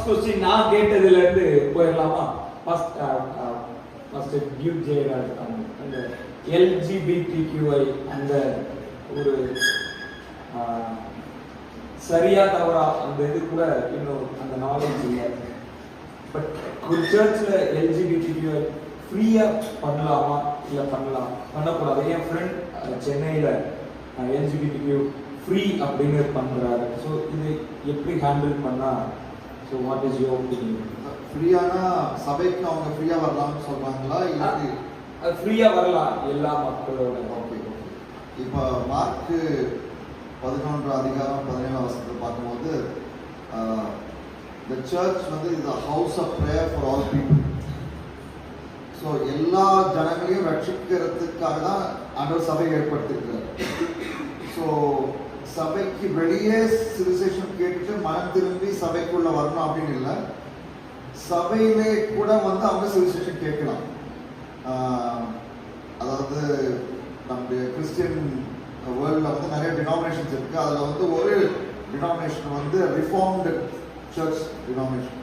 Question நான் கேட்டதுல இருந்து போயிடலாமா? ஃபர்ஸ்ட் டியூக் ஜெயராஜ் அந்த LGBTQI அந்த ஒரு சரியா தவறா அந்த இது கூட இன்னும் அந்த நாலேஜ் இல்லை. பட் ஒரு சர்ச்ல LGBTQI ஃப்ரீயா பண்ணலாமா இல்லை பண்ணக்கூடாது? என் ஃப்ரெண்ட் சென்னையில LGBTQ ஃப்ரீ அப்படின்னு பண்றாரு. ஸோ இது எப்படி ஹேண்டில் பண்ணா? So what is your opinion? ஃப்ரீயானா சபைக்கு அவங்க ஃப்ரீயா வரலாம்னு சொல்றாங்களா? இல்லை ஃப்ரீயா வரலாம் எல்லா மக்களோட. ஓகே. இப்போ மார்க் 11:17 பார்க்கும்போது the church வந்து is a house of prayer for all people. So எல்லா ஜனங்களையும் ரட்சிக்கிறதுக்காக தான் ஆண்டவர் சபையை ஏற்படுத்தியிருக்கிறார். ஸோ சபைக்கு வெளியே சுவிசேஷம் கேட்டுட்டு மனம் திரும்பி சபைக்குள்ள வரணும் அப்படின்னு இல்லை, சபையிலே கூட வந்து அவங்க சுவிசேஷம் கேட்கலாம். அதாவது நம்முடைய கிறிஸ்டியன் வேர்ல்டில் வந்து நிறைய டினாமினேஷன்ஸ் இருக்குது. அதில் வந்து ஒரு டினாமினேஷன் வந்து ரிஃபார்ம்டு சர்ச் டினாமினேஷன்.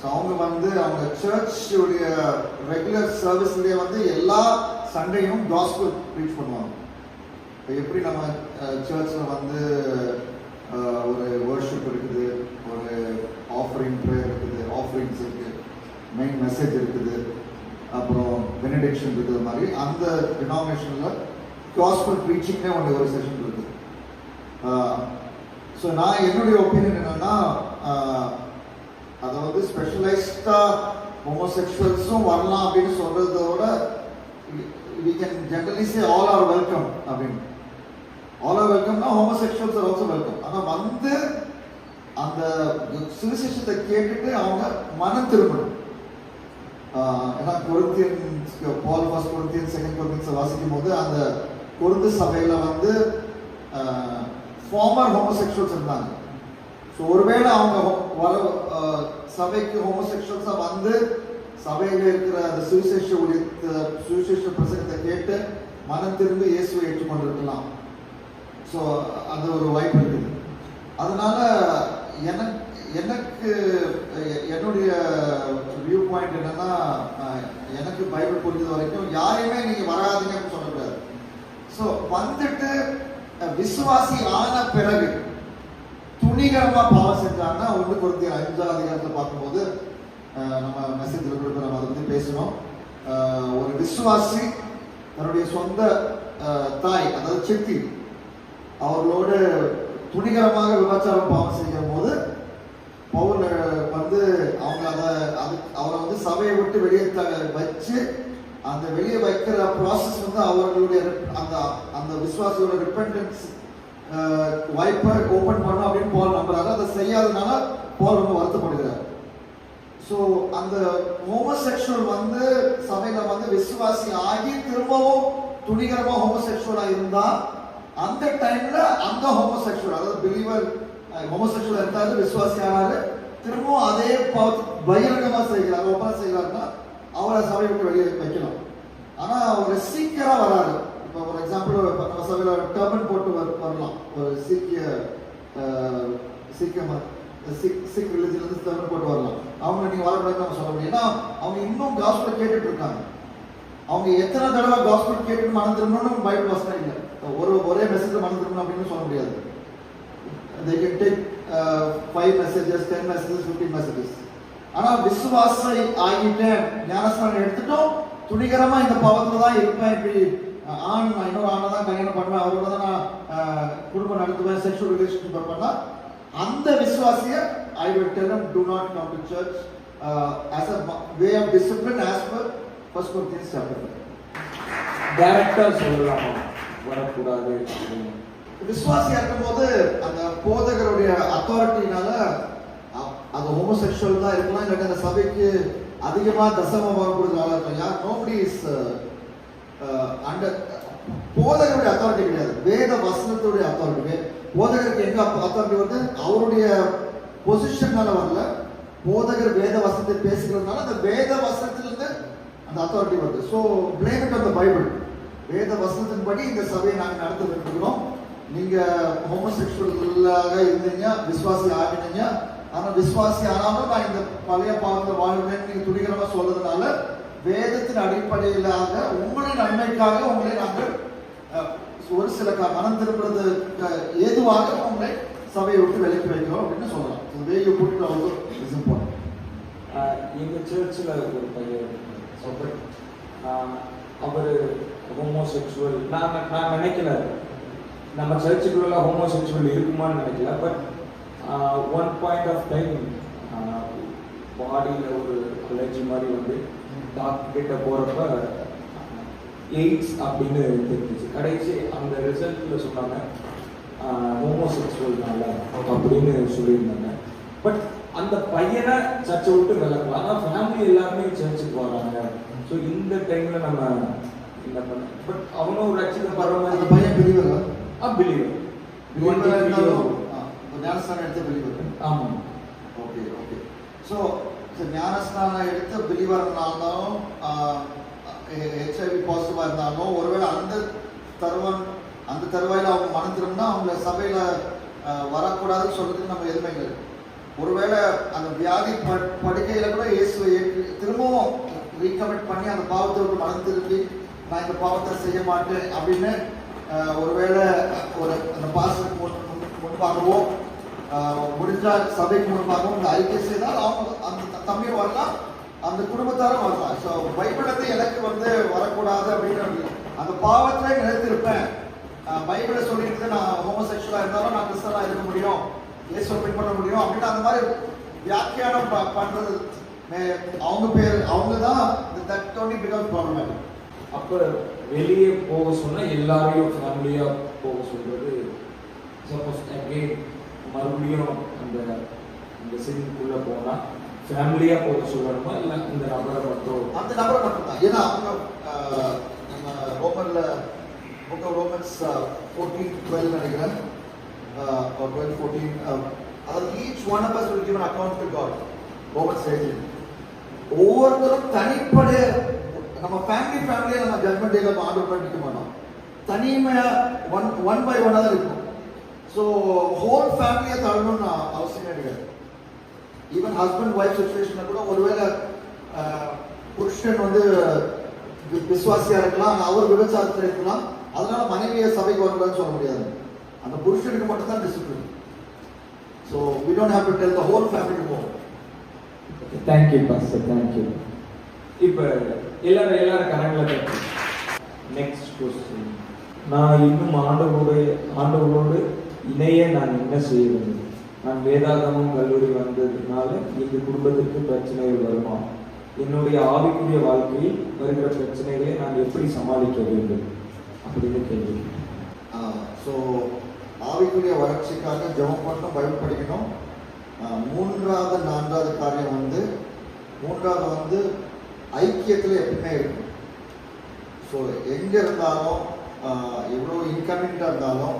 ஸோ அவங்க வந்து அவங்க சர்ச்சுடைய ரெகுலர் சர்வீஸ்லேயே வந்து எல்லா சண்டேயும் காஸ்பல் ப்ரீச் பண்ணுவாங்க. இப்போ எப்படி நம்ம சர்ச்சில் வந்து ஒரு வர்ஷிப் இருக்குது, ஒரு ஆஃபரிங் ப்ரேயர் இருக்குது, ஆஃபரிங்ஸ் இருக்குது, மெயின் மெசேஜ் இருக்குது, அப்புறம் பெனடிக்ஷன் இருக்குது மாதிரி அந்த டினாமினேஷனில் காஸ்பல் ப்ரீச்சிங்னே ஒரு செஷன் இருக்குது. ஸோ நான் என்னுடைய ஒப்பீனியன் என்னன்னா, அதாவது ஸ்பெஷலைஸ்டாக ஹோமோசெக்சுவல்ஸும் வரலாம் அப்படின்னு சொல்றதோட we can generally say all are welcome அப்படின்னு. all are welcome னா homosexuals are also welcome. ஆனால் வந்து அந்த சுவிசேஷத்தை கேட்டுட்டு அவங்க மனம் திரும்பணும். ஏன்னா Corinthians Paul first Corinthians second Corinthians வாசிக்கும் போது அந்த கொரிந்து சபையில வந்து ஃபார்மர் ஹோமோசெக்சுவல்ஸ் இருந்தாங்க. ஸோ ஒருவேளை அவங்க வர சபைக்கு ஹோமோசெக்சுவல்ஸா வந்து சபையில இருக்கிற அந்த சுவிசேஷ பிரசங்கத்தை கேட்டு மனம் திரும்பி இயேசுவை ஏற்றுக்கொண்டிருக்கலாம். ஸோ அந்த ஒரு வாய்ப்பு இருக்குது. அதனால எனக்கு என்னுடைய வியூ பாயிண்ட் என்னன்னா, எனக்கு பைபிள் புரிஞ்சது வரைக்கும் யாரையுமே நீங்க வராதீங்கன்னு சொல்லக்கூடாது. ஸோ வந்துட்டு விசுவாசி ஆன பிறகு துணிகரமா பாவம் செஞ்சாங்கன்னா 1 கொரிந்தியர் 5 பார்க்கும்போது நம்ம மெசேஜ்ல கூட நம்ம அதை பத்தி பேசணும். ஒரு விசுவாசி தன்னுடைய சொந்த தாய் அதாவது சித்தி அவர்களோடு துணிகரமாக விபச்சாரம் பாவம் செய்யும் போது பவுல் வந்து அவங்க அவரை வந்து சபையை விட்டு வெளியே வச்சு அந்த வெளியே வைக்கிற ப்ராசஸ் வந்து அவர்களுடைய அந்த விசுவாசியோட ரிப்பெண்டன்ஸ் வாய்ப்பை ஓபன் பண்ணும் அப்படின்னு போல் நம்புறாரு. அதை செய்யாதனால போல் ரொம்ப வருத்தப்படுகிறார். ஸோ அந்த ஹோமோசெக்சுவல் வந்து சபையில வந்து விசுவாசி ஆகி திரும்பவும் துணிகரமா ஹோமோசெக்சுவலா இருந்தா அந்த டைம்ல அந்த ஹோமோசெக்சுவல் அதாவது பிலீவர் ஹோமோசெக்சுவல் இருந்தாரு, விசுவாசி ஆனாரு, திரும்பவும் அதே பகிரங்கமா செய்கிறார், ஓப்பனா செய்கிறாருன்னா அவரை சபை விட்டு வெளியே வைக்கலாம். ஆனா ஒரு சீக்கிரா வராரு. இப்போ ஒரு எக்ஸாம்பிள் நம்ம சபையில டர்பன் போட்டு வரலாம். ஒரு சிக் ரிலிஜன்ல இருந்து டர்பன் போட்டு வரலாம். அவங்க நீங்க வரக்கூடாதுன்னு நம்ம சொல்ல முடியும். ஏன்னா அவங்க இன்னும் காஸ்பல் கேட்டுட்டு இருக்காங்க. அவங்க எத்தனை தடவை காஸ்பல் கேட்டு மனம் திரும்பணும்னு பைபிள் வசனம் இல்லை. ஒரே மெசேஜ் மனம் திரும்பணும் அப்படின்னு சொல்ல முடியாது. they can take 5 messages, 10 messages, 15 messages. ஆனா விசுவாசை ஆகிட்டேன், ஞானஸ்நானம் எடுத்துட்டோம், துணிகரமா இந்த பாவத்துல தான் இருப்பேன், இப்படி இன்னொரு ஆணை தான் கல்யாணம் பண்ணுவேன், அவரோட தான் நான் குடும்பம் நடத்துவேன், செக்ஷுவல் ரிலேஷன்ஷிப் பண்ணா அந்த விசுவாசிய I will tell them do not come to church as a way of discipline as per 1 Corinthians chapter 5. டைரக்டா சொல்லலாம் வரக்கூடாது. விசுவாசியா இருக்கும்போது அந்த போதகருடைய அத்தாரிட்டினால அது ஹோமோசெக்சுவல் தான் இருக்கலாம், இல்லாட்டி அந்த சபைக்கு அதிகமா தசம பாகம் கொடுக்குற ஆளா இருக்கலாம். யார் நோபடி இஸ் அண்டர் போதகருடைய அத்தாரிட்டி கிடையாது, வேத வசனத்துடைய அத்தாரிட்டி. போதகருக்கு எங்க அத்தாரிட்டி வருது? அவருடைய பொசிஷன்னால வரல, போதகர் வேத வசனத்தை பேசுகிறதுனால அந்த வேத வசனத்திலிருந்து அந்த அத்தாரிட்டி வருது. So blame it on the Bible. வேத வசனத்தின்படி இந்த சபையை நாங்கள் நடத்திட்டு இருக்கிறோம். நீங்க ஹோமோசெக்சுவலாக இருந்தீங்க, விசுவாசி ஆகினீங்க, ஆனா விசுவாசி ஆனாலும் நான் இந்த பழைய பாவத்தில் வாழ்வேன் நீங்க துணிகரமா சொல்றதுனால வேதத்தின் அடிப்படையிலாக உங்களுடைய நன்மைக்காக உங்களை நாங்கள் ஒரு சில மனம் திரும்புறது ஏதுவாக உங்களை சபையை விட்டு விலக்கி வைக்கிறோம் அப்படின்னு சொல்லலாம். வேக போட்டு அவங்க எங்க சர்ச்சில் ஒரு பையன் அவர் ஹோமோசெக்சுவல் நான் நினைக்கல, நம்ம சர்ச்சுக்குள்ள ஹோமோசெக்சுவல் இருக்குமான்னு நினைக்கல. But one point of time பாடியில் ஒரு அலர்ஜி மாதிரி வந்து டாக்டர் கிட்ட போகிறப்ப எய்ட்ஸ் அப்படின்னு தெரிஞ்சிச்சு. கடைசி அந்த ரிசல்ட்டில் சொன்னாங்க ஹோமோசெக்சுவல்னால அப்படின்னு சொல்லியிருந்தாங்க. பட் அந்த பையனை சர்ச்சை விட்டு விளக்கலாம். ஆனால் ஃபேமிலி எல்லாருமே சர்ச்சுக்கு வராங்க. ஸோ இந்த டைமில் நம்ம என்ன பண்ண, பட் அவனும் ரட்சிக்கப்படுற மாதிரி. அந்த பையன் பிலிவர் பிலீவர் ஞானஸ்தானம் எடுத்த பிலிவர். ஆமாம். Okay okay. ஸோ ஞானஸ்தானம் எடுத்த பிலிவர் இருந்தாலும் HIV பாசிட்டிவாக இருந்தாலும் ஒருவேளை அந்த தருவாயில் அவங்க மனம் திரும்பினா அவங்கள சபையில் வரக்கூடாதுன்னு சொல்றதுக்கு நம்ம எதுவுமே இல்லை. ஒருவேளை அந்த வியாதி படுக்கையில் கூட இயேசுவை திரும்பவும் ரீகமிட் பண்ணி அந்த பாவத்தை விட்டு மனம் திரும்பி நான் இந்த பாவத்தை செய்ய மாட்டேன் அப்படின்னு ஒருவேளை அந்த பாசத்துக்கு முன்பாகவோ முடிஞ்சால் சபைக்கு முன்பாகவும் இந்த ஐக்கியம் செய்தால் அவங்க அந்த தம்பி வரலாம், அந்த குடும்பத்தாரும் வரலாம். ஸோ பைபிளத்தை எனக்கு வந்து வரக்கூடாது அப்படின்னு அந்த பாவத்திலே நிலைத்திருப்பேன். பைபிளை சொல்லிட்டு நான் ஹோமோசெக்சுவலாக இருந்தாலும் நான் கிறிஸ்தவனாக இருக்க முடியும், இயேசுவை பின்பற்ற முடியும் அப்படின்னு அந்த மாதிரி வியாக்கியானம் பண்றது அவங்க தான் தட் ஒன்லி பிகம் ப்ராப்ளமேட்டிக். அப்போ வெளியே போக சொன்னால் எல்லாரையும் ஃபேமிலியாக போக சொல்கிறது. சப்போஸ் அகெயின் மறுபடியும் அந்த சிங்குக்குள்ளே போனால் ஃபேமிலியாக போக சொல்லணுமா இல்லை இந்த நபரை மட்டும்? அந்த நபரை மட்டும் தான். ஏன்னா அவங்க நம்ம ரோமன்ஸ் 14:12 நினைக்கிறேன், 12:14, அதாவது each one of us will give an account to God. Romans 8. ஒவ்வொருத்தரும் தனிப்பட நம்ம ஃபேமிலியா நம்ம ஜட்மெண்ட் டேல ஆர்டர் பண்ணிக்க மாட்டோம். தனிமையா ஒன் பை ஒன்னா தான் இருக்கும். ஸோ ஹோல் ஃபேமிலியா தள்ளணும்னு அவசியம் கிடையாது. ஈவன் ஹஸ்பண்ட் ஒய்ஃப் சுச்சுவேஷன்ல கூட ஒருவேளை புருஷன் வந்து விசுவாசியா இருக்கலாம், அவர் விபச்சாரத்தில் இருக்கலாம், அதனால மனைவியை சபைக்கு வரக்கூடாதுன்னு சொல்ல முடியாது. அந்த புருஷனுக்கு மட்டும் தான் discipline. So we don't have to tell the whole family to go. Thank you pastor, thank you. இப்போ எல்லாரும் கரங்களை நெக்ஸ்ட் கொஸ்டின். நான் இன்னும் ஆண்டவரோடு இணைய நான் என்ன செய்ய வேண்டும்? நான் வேதாகமம் கல்லூரி வந்ததுனால எங்கள் குடும்பத்திற்கு பிரச்சனைகள் வருமா? என்னுடைய ஆவிக்குரிய வாழ்க்கையில் வருகிற பிரச்சனைகளை நான் எப்படி சமாளிக்க வேண்டும் அப்படின்னு கேள்வி. ஸோ ஆவிக்குரிய வளர்ச்சிக்காக ஜெபம் பண்ணணும், பைபிள் படிக்கணும். நான்காவது காரியம் மூன்றாவது ஐக்கியத்தில் எப்பவுமே இருக்கும். ஸோ எங்கே இருந்தாலும் எவ்வளோ இன்கன்வீனியண்டாக இருந்தாலும்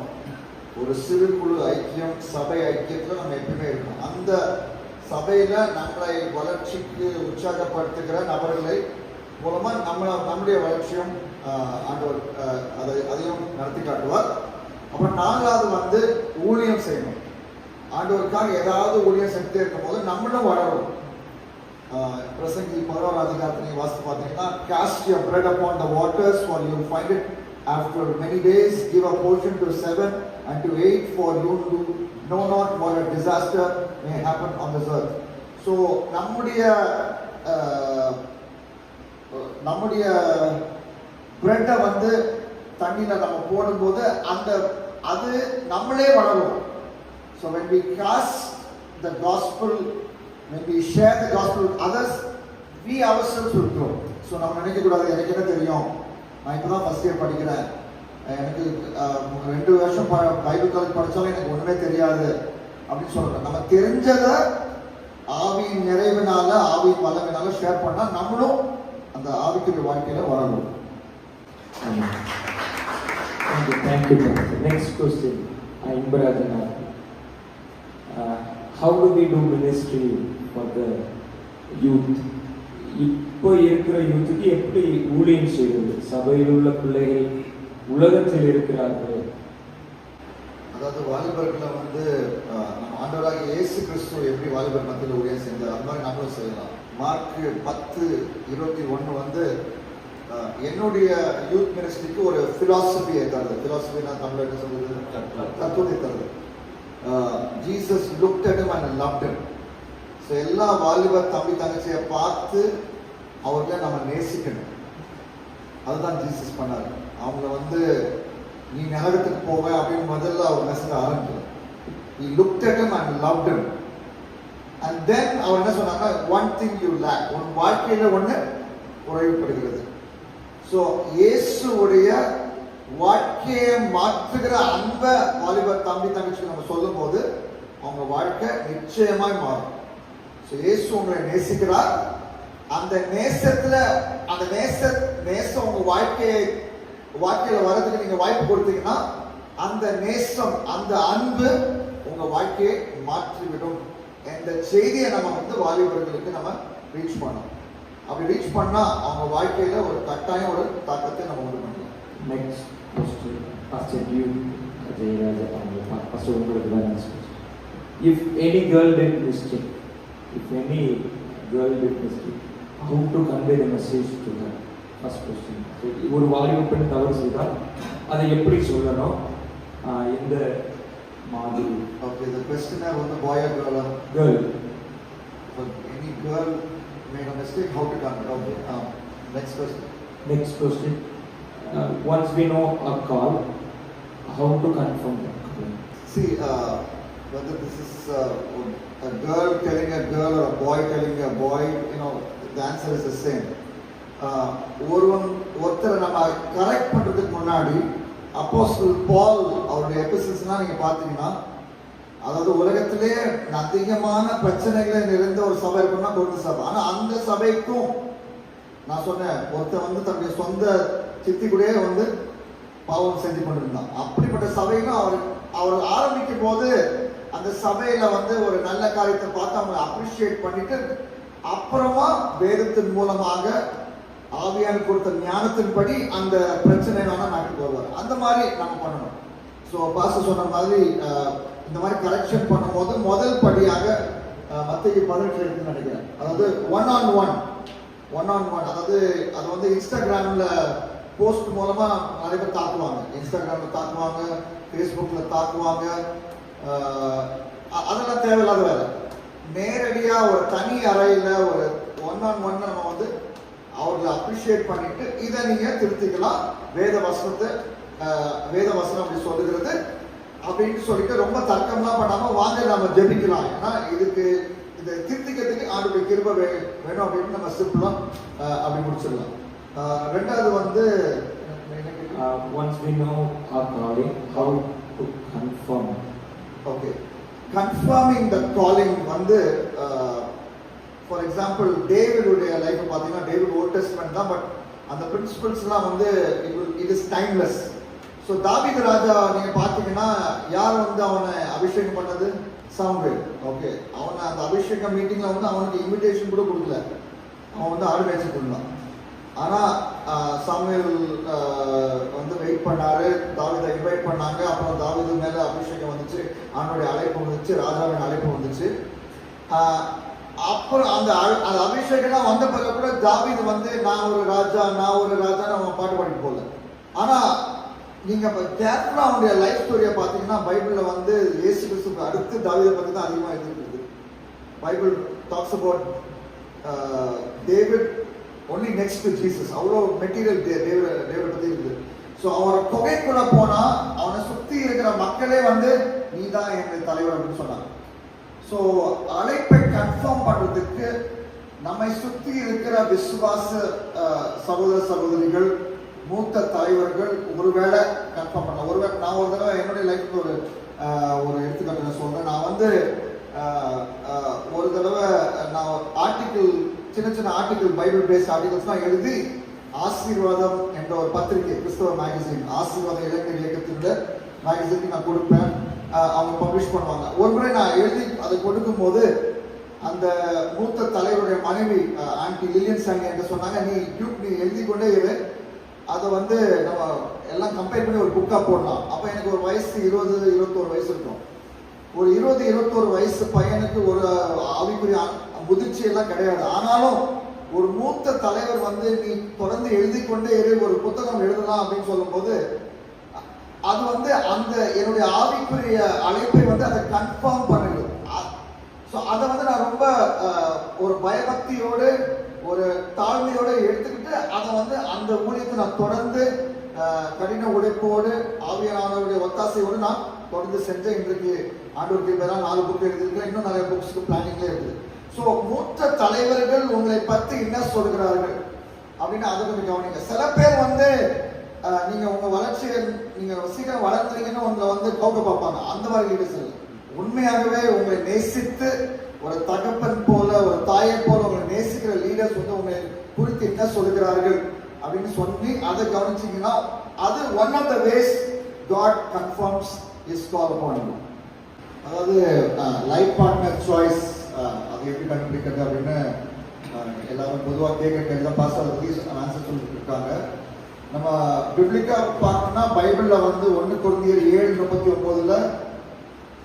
ஒரு சிறு குழு ஐக்கியம், சபை ஐக்கியத்தில் நம்ம எப்பவுமே இருக்கணும். அந்த சபையில் நம்மளை வளர்ச்சிக்கு உற்சாகப்படுத்துகிற நபர்களை மூலமாக நம்முடைய வளர்ச்சியும் ஆண்டவர் அதையும் நடத்தி காட்டுவார். அப்புறம் நான்காவது ஊழியம் செய்யணும். ஆண்டவருக்காக ஏதாவது ஊழியம் செஞ்சுட்டே இருக்கும் போது நம்மளும் வளரும். பிரசங்கி 11 அதிகாரத்தை வாசித்து பார்த்தீங்கன்னா, cast your bread upon the waters for you will find it after many days, give a portion to 7 and to 8 for you to know not what a disaster may happen on this earth. So நம்முடைய பிரெட்டை தண்ணியில நம்ம போடும்போது அது நம்மளே வளரும். So when we cast the gospel, when we share the gospel with others, we ourselves will grow. So நம்ம நினைக்க கூடாது எனக்கு என்ன தெரியும், நான் இப்பதான் ஃபர்ஸ்ட் இயர் படிக்கிறேன், எனக்கு 2 வருஷம் பைபிள் காலேஜ் படிச்சாலும் எனக்கு ஒண்ணுமே தெரியாது அப்படின்னு சொல்றேன். நம்ம தெரிஞ்சதை ஆவியின் நிறைவினால, ஆவியின் வல்லமையினால ஷேர் பண்ணா நம்மளும் அந்த ஆவிக்குரிய வாழ்க்கையில வளரும். Thank you. Next question. Imbarajan. How do we do ministry for the youth? இப்போ இருக்கிற யூத்துக்கு எப்படி ஊழியம் செய்வது? சபையில் உள்ள பிள்ளைகள் உலகத்தில் இருக்கிறார்கள். அதாவது வாலிபர்களை நம்ம ஆண்டவராக இயேசு கிறிஸ்து எப்படி வாலிபர் மத்தியில் ஊழியம் செஞ்சார் அது மாதிரி நம்மளும் செய்யலாம். மார்க் 10:21 வந்து என்னுடைய யூத் மினிஸ்ட்ரிக்கு ஒரு பிலாசபியை தருது. பிலாசபினா தமிழ் என்ன சொல்றது? தத்துவத்தை தருது. Jesus looked at him and loved him. So எல்லா வாலிபர் தம்பி தங்கச்சியை பார்த்து அவர்களை நம்ம நேசிக்கணும். அதுதான் ஜீசஸ் பண்ணாரு. அவங்கள வந்து நீ நரகத்துக்கு போவ அப்படின்னு முதல்ல அவர் மெசேஜ் ஆரம்பிக்கணும். He looked at him and loved him. And then அவர் என்ன சொன்னாங்க? One thing you lack. உன் வாழ்க்கையில ஒன்று குறைவுபடுகிறது. ஸோ இயேசுடைய வாழ்க்கையை மாற்றுகிற அன்ப வாலிபர் தம்பி தங்கச்சிக்கு நம்ம சொல்லும் போது அவங்க வாழ்க்கை நிச்சயமாய் மாறும். ஸோ இயேசு உங்களை நேசிக்கிறார். அந்த நேசத்துல அந்த நேசம் உங்க வாழ்க்கையில வர்றதுக்கு நீங்க வாய்ப்பு கொடுத்தீங்கன்னா அந்த நேசம் அந்த அன்பு உங்க வாழ்க்கையை மாற்றிவிடும். இந்த செய்தியை நம்ம வந்து வாலிபர்களுக்கு நம்ம ரீச் பண்ணணும். அப்படி ரீச் பண்ணா அவங்க வாழ்க்கையில ஒரு கட்டாயம் ஒரு தாக்கத்தை நம்ம உண்டு பண்ணலாம். Next question pastor you Jayaraja pastor உங்களுக்கு தான் next question. If any girl did mistake how to convey the message to her? First question. ஒரு வாலிப பெண் தவறு செய்தால் அதை எப்படி சொல்லணும்? எந்த மாதிரி? ஓகே, the questioner வந்து boy or girl? Girl. So any girl made a mistake, how to convey? Okay. Next question. Next question. Once we know a call, how to confirm that call? See, whether this is a girl telling a girl or a boy telling a boy, the answer is the same. ஒருத்தரை நம்ம correct பண்றதுக்கு முன்னாடி அப்போஸ்தலர் பால் அவருடைய எபிசல்ஸ்லாம் நீங்க பாத்தீங்கன்னா, அதாவது உலகத்திலே அதிகமான பிரச்சனைகளை நிறைந்த ஒரு சபை இருக்குன்னா கொரிந்து சபை. ஆனா அந்த சபைக்கும் நான் சொன்னேன், ஒருத்தர் வந்து தன்னுடைய சொந்த சித்தி கூடயே வந்து பாவம் செஞ்சு கொண்டிருந்தான். அப்படிப்பட்ட சபைக்கும் அவர் ஆரம்பிக்கும் போது அந்த சபையில வந்து ஒரு நல்ல காரியத்தை பார்த்து அவங்க அப்ரிஷியேட் பண்ணிட்டு அப்புறமா வேதத்தின் மூலமாக ஆவியானவர் கொடுத்த ஞானத்தின்படி அந்த பிரச்சனை நாட்டுக்கு வருவார். அந்த மாதிரி நம்ம பண்ணணும். ஸோ பாஸ்டர் சொன்ன மாதிரி இந்த மாதிரி கரெக்ஷன் பண்ணும்போது முதல் படியாக மத்தேயு 18 இருக்குன்னு நினைக்கிறேன். அதாவது ஒன் ஆன் ஒன் அதாவது அது வந்து இன்ஸ்டாகிராம்ல போஸ்ட் மூலமா நிறைய பேர் தாக்குவாங்க. இன்ஸ்டாகிராம்ல தாக்குவாங்க, ஃபேஸ்புக்ல தாக்குவாங்க. அதெல்லாம் தேவையில்லாத வேலை. நேரடியா ஒரு தனி அறையில ஒரு ஒன் ஆன் ஒன் நம்ம வந்து அவர்களை அப்ரிஷியேட் பண்ணிட்டு இதை நீங்க திருத்திக்கலாம், வேத வசனம் அப்படி சொல்லுகிறது அப்படின்னு சொல்லிட்டு ரொம்ப தர்க்கம்லாம் பண்ணாம வாங்க நம்ம ஜெபிக்கலாம். ஏன்னா இதை திருத்திக்கிறதுக்கு ஆண்டுடைய கிருபை வேணும் அப்படின்னு நம்ம சிம்பிளா அப்படி முடிச்சிடலாம். ரெண்டாவது வந்து once we know our calling, how to confirm. Okay, confirming the calling வந்து ஃபார் எக்ஸாம்பிள் டேவிடுடைய லைஃப் பார்த்தீங்கன்னா, டேவிட் ஓல்ட் டெஸ்ட்மென்ட் தான், பட் அந்த பிரின்சிபல்ஸ்லாம் வந்து இட் இஸ் டைம்லெஸ். ஸோ தாவீது ராஜா நீங்க பார்த்தீங்கன்னா யார் வந்து அவனை அபிஷேகம் பண்ணது? சாமுவேல். ஓகே, அவனை அந்த அபிஷேகம் மீட்டிங்ல வந்து அவனுக்கு இன்விடேஷன் கூட கொடுக்கல, அவன் வந்து ஆடு மேய்ச்சிட்டு இருந்தான். ஆனா சாமுவேல் வந்து வெயிட் பண்ணாரு, தாவீதை இன்வைட் பண்ணாங்க. அப்புறம் தாவீது மேல அபிஷேகம் வந்துச்சு, அவனுடைய அழைப்பு வந்துச்சு, ராஜாவின் அழைப்பு வந்துச்சு. அப்புறம் அந்த அபிஷேகம் வந்த பிறகு கூட தாவீது வந்து நான் ஒரு ராஜா அவன் பாட்டு பாடிட்டு போகல. ஆனா நீங்க கேர்ஃபுல்லா அவனுடைய லைஃப் ஸ்டோரியை பார்த்தீங்கன்னா பைபிள்ல வந்து இயேசு கிறிஸ்துவுக்கு அடுத்து தாவீதை பத்தி தான் அதிகமாக எழுதிருக்கு. Bible talks about David only next to Jesus. அவ்வளோ மெட்டீரியல் டேவிட் பத்தி இருக்குது. ஸோ அவரை குகைக்குள்ள போனா அவனை சுத்தி இருக்கிற மக்களே வந்து நீ தான் எங்கள் தலைவர் அப்படின்னு சொன்னாங்க. ஸோ அழைப்பை கன்ஃபார்ம் பண்றதுக்கு நம்மை சுத்தி இருக்கிற விசுவாச சகோதர சகோதரிகள், மூத்த தலைவர்கள் ஒருவேளை கன்ஃபார்ம் பண்ண. ஒருவேளை நான் ஒரு தடவை என்னுடைய லைஃப்ல ஒரு எடுத்துக்காட்டு சொல்றேன். நான் வந்து ஒரு தடவை நான் ஆர்டிக்கிள், சின்ன ஆர்டிக்கிள், பைபிள் பேஸ்ட் ஆர்டிகல்ஸ்லாம் எழுதி ஆசீர்வாதம் என்ற ஒரு பத்திரிகை, கிறிஸ்தவ மேகசின், ஆசீர்வாதம் இளைஞர் இயக்கத்தினுடைய மேகசினுக்கு நான் கொடுப்பேன். அவங்க பப்ளிஷ் பண்ணுவாங்க. ஒரு முறை நான் எழுதி அதை கொடுக்கும் போது அந்த மூத்த தலைவருடைய மனைவி ஆன்டி லில்லியன் சாங்கி என்ன சொன்னாங்க, நீ எழுதி கொண்டே இரு, அதை வந்து நம்ம எல்லாம் கம்பேர் பண்ணி ஒரு புக்கா போடலாம். அப்ப எனக்கு ஒரு வயசு 20-21 வயசு இருக்கும். ஒரு 20-21 வயசு பையனுக்கு ஒரு ஆவிக்குரிய முதிர்ச்சி எல்லாம் கிடையாது. ஆனாலும் ஒரு மூத்த தலைவர் வந்து நீ தொடர்ந்து எழுதி கொண்டே ஒரு புத்தகம் எழுதலாம் அப்படின்னு சொல்லும்போது அது வந்து அந்த என்னுடைய ஆவிக்குரிய அழைப்பை வந்து அதை கன்ஃபார்ம் பண்ணுது. ஸோ அதை வந்து நான் ரொம்ப ஒரு பயபக்தியோடு ஒரு தாழ்மையோடு எடுத்துக்கிட்டு அதை வந்து அந்த ஊழியத்தை நான் தொடர்ந்து கடின உழைப்போடு ஆவியானவருடைய ஒத்தாசையோடு நான் தொடர்ந்து செஞ்சேன். இன்றைக்கு ஆண்டவர் கிருபையால் 4 புக் எழுதியிருக்கேன். இன்னும் நிறைய புக்ஸ்க்கு பிளானிங்ல இருக்குது. ஸோ மூத்த தலைவர்கள் உங்களை பற்றி என்ன சொல்கிறார்கள் அப்படின்னு அதை கொஞ்சம் கவனிங்க. சில பேர் வந்து நீங்க உங்க வளர்ச்சியை நீங்க சீக்கிரம் வளர்ந்துறீங்கன்னு உங்களை வந்து கவுக்க பார்ப்பாங்க. அந்த மாதிரி லீடர்ஸ் இல்லை. உண்மையாகவே உங்களை நேசித்து ஒரு தகப்பன் போல ஒரு தாயை போல உங்களை நேசிக்கிற லீடர்ஸ் வந்து உங்களை குறித்து என்ன சொல்லுகிறார்கள் அப்படின்னு சொல்லி அதை கவனிச்சீங்கன்னா அது one of the ways God confirms his call upon you. அதாவது லைஃப் பார்ட்னர் சாய்ஸ் அது எப்படி கண்டுபிடிக்கிறது அப்படின்னு எல்லாரும் பொதுவாக கேட்க பாஸ் அதை ஆன்சர் சொல்லிட்டு இருக்காங்க. நம்ம பிப்ளிக்கா பார்த்தோம்னா பைபிள்ல வந்து 1 கொரிந்தியர் 7:39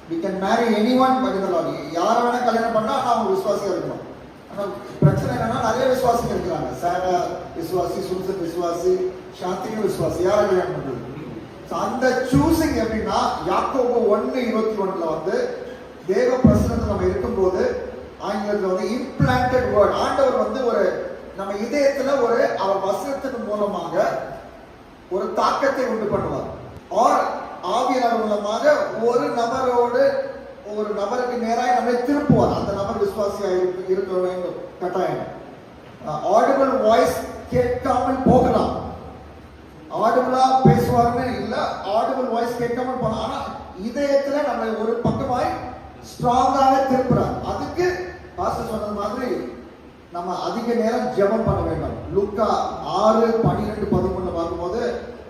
we can marry anyone but in the Lord. யாரை வேணா கல்யாணம் பண்ணா அவங்க விசுவாசியா இருக்கணும். ஆனா பிரச்சனை என்னன்னா நிறைய விசுவாசிங்க இருக்காங்க. சாரா விசுவாசி, சுல்சன் விசுவாசி, சாந்தினி விசுவாசி. யாரை கல்யாணம் பண்றது? அந்த சூசிங் எப்படின்னா யாக்கோபு 1:21 வந்து தேவ பிரசன்னத்தில் நம்ம இருக்கும்போது ஆங்கிலத்தில் வந்து இம்ப்ளான்டட் வேர்ட் ஆண்டவர் வந்து ஒரு நம்ம இதயத்துல ஒரு அவர் வசனத்தின் மூலமாக ஒரு தாக்கத்தை உண்டு பண்ணுவார். ஆர் ஆவியானவர் மூலமாக ஒரு நபரோடு ஒரு நபருக்கு நேராக நம்மை திருப்புவார். அந்த நபர் விசுவாசியா இருக்க வேண்டும் கட்டாயம். ஆடிபிள் வாய்ஸ் கேட்காமல் போகலாம். ஆடிபிளா பேசுவார்னு இல்ல, ஆடிபிள் வாய்ஸ் கேட்காமல் போகலாம். ஆனா இதயத்துல நம்ம ஒரு பக்கமாய் ஸ்ட்ராங்காக திருப்புறார். அதுக்கு பாஸ்டர் சொன்ன மாதிரி நம்ம அதிக நேரம் ஜெபம் பண்ண வேண்டும். லூக்கா 6:12-13 பார்க்கும்போது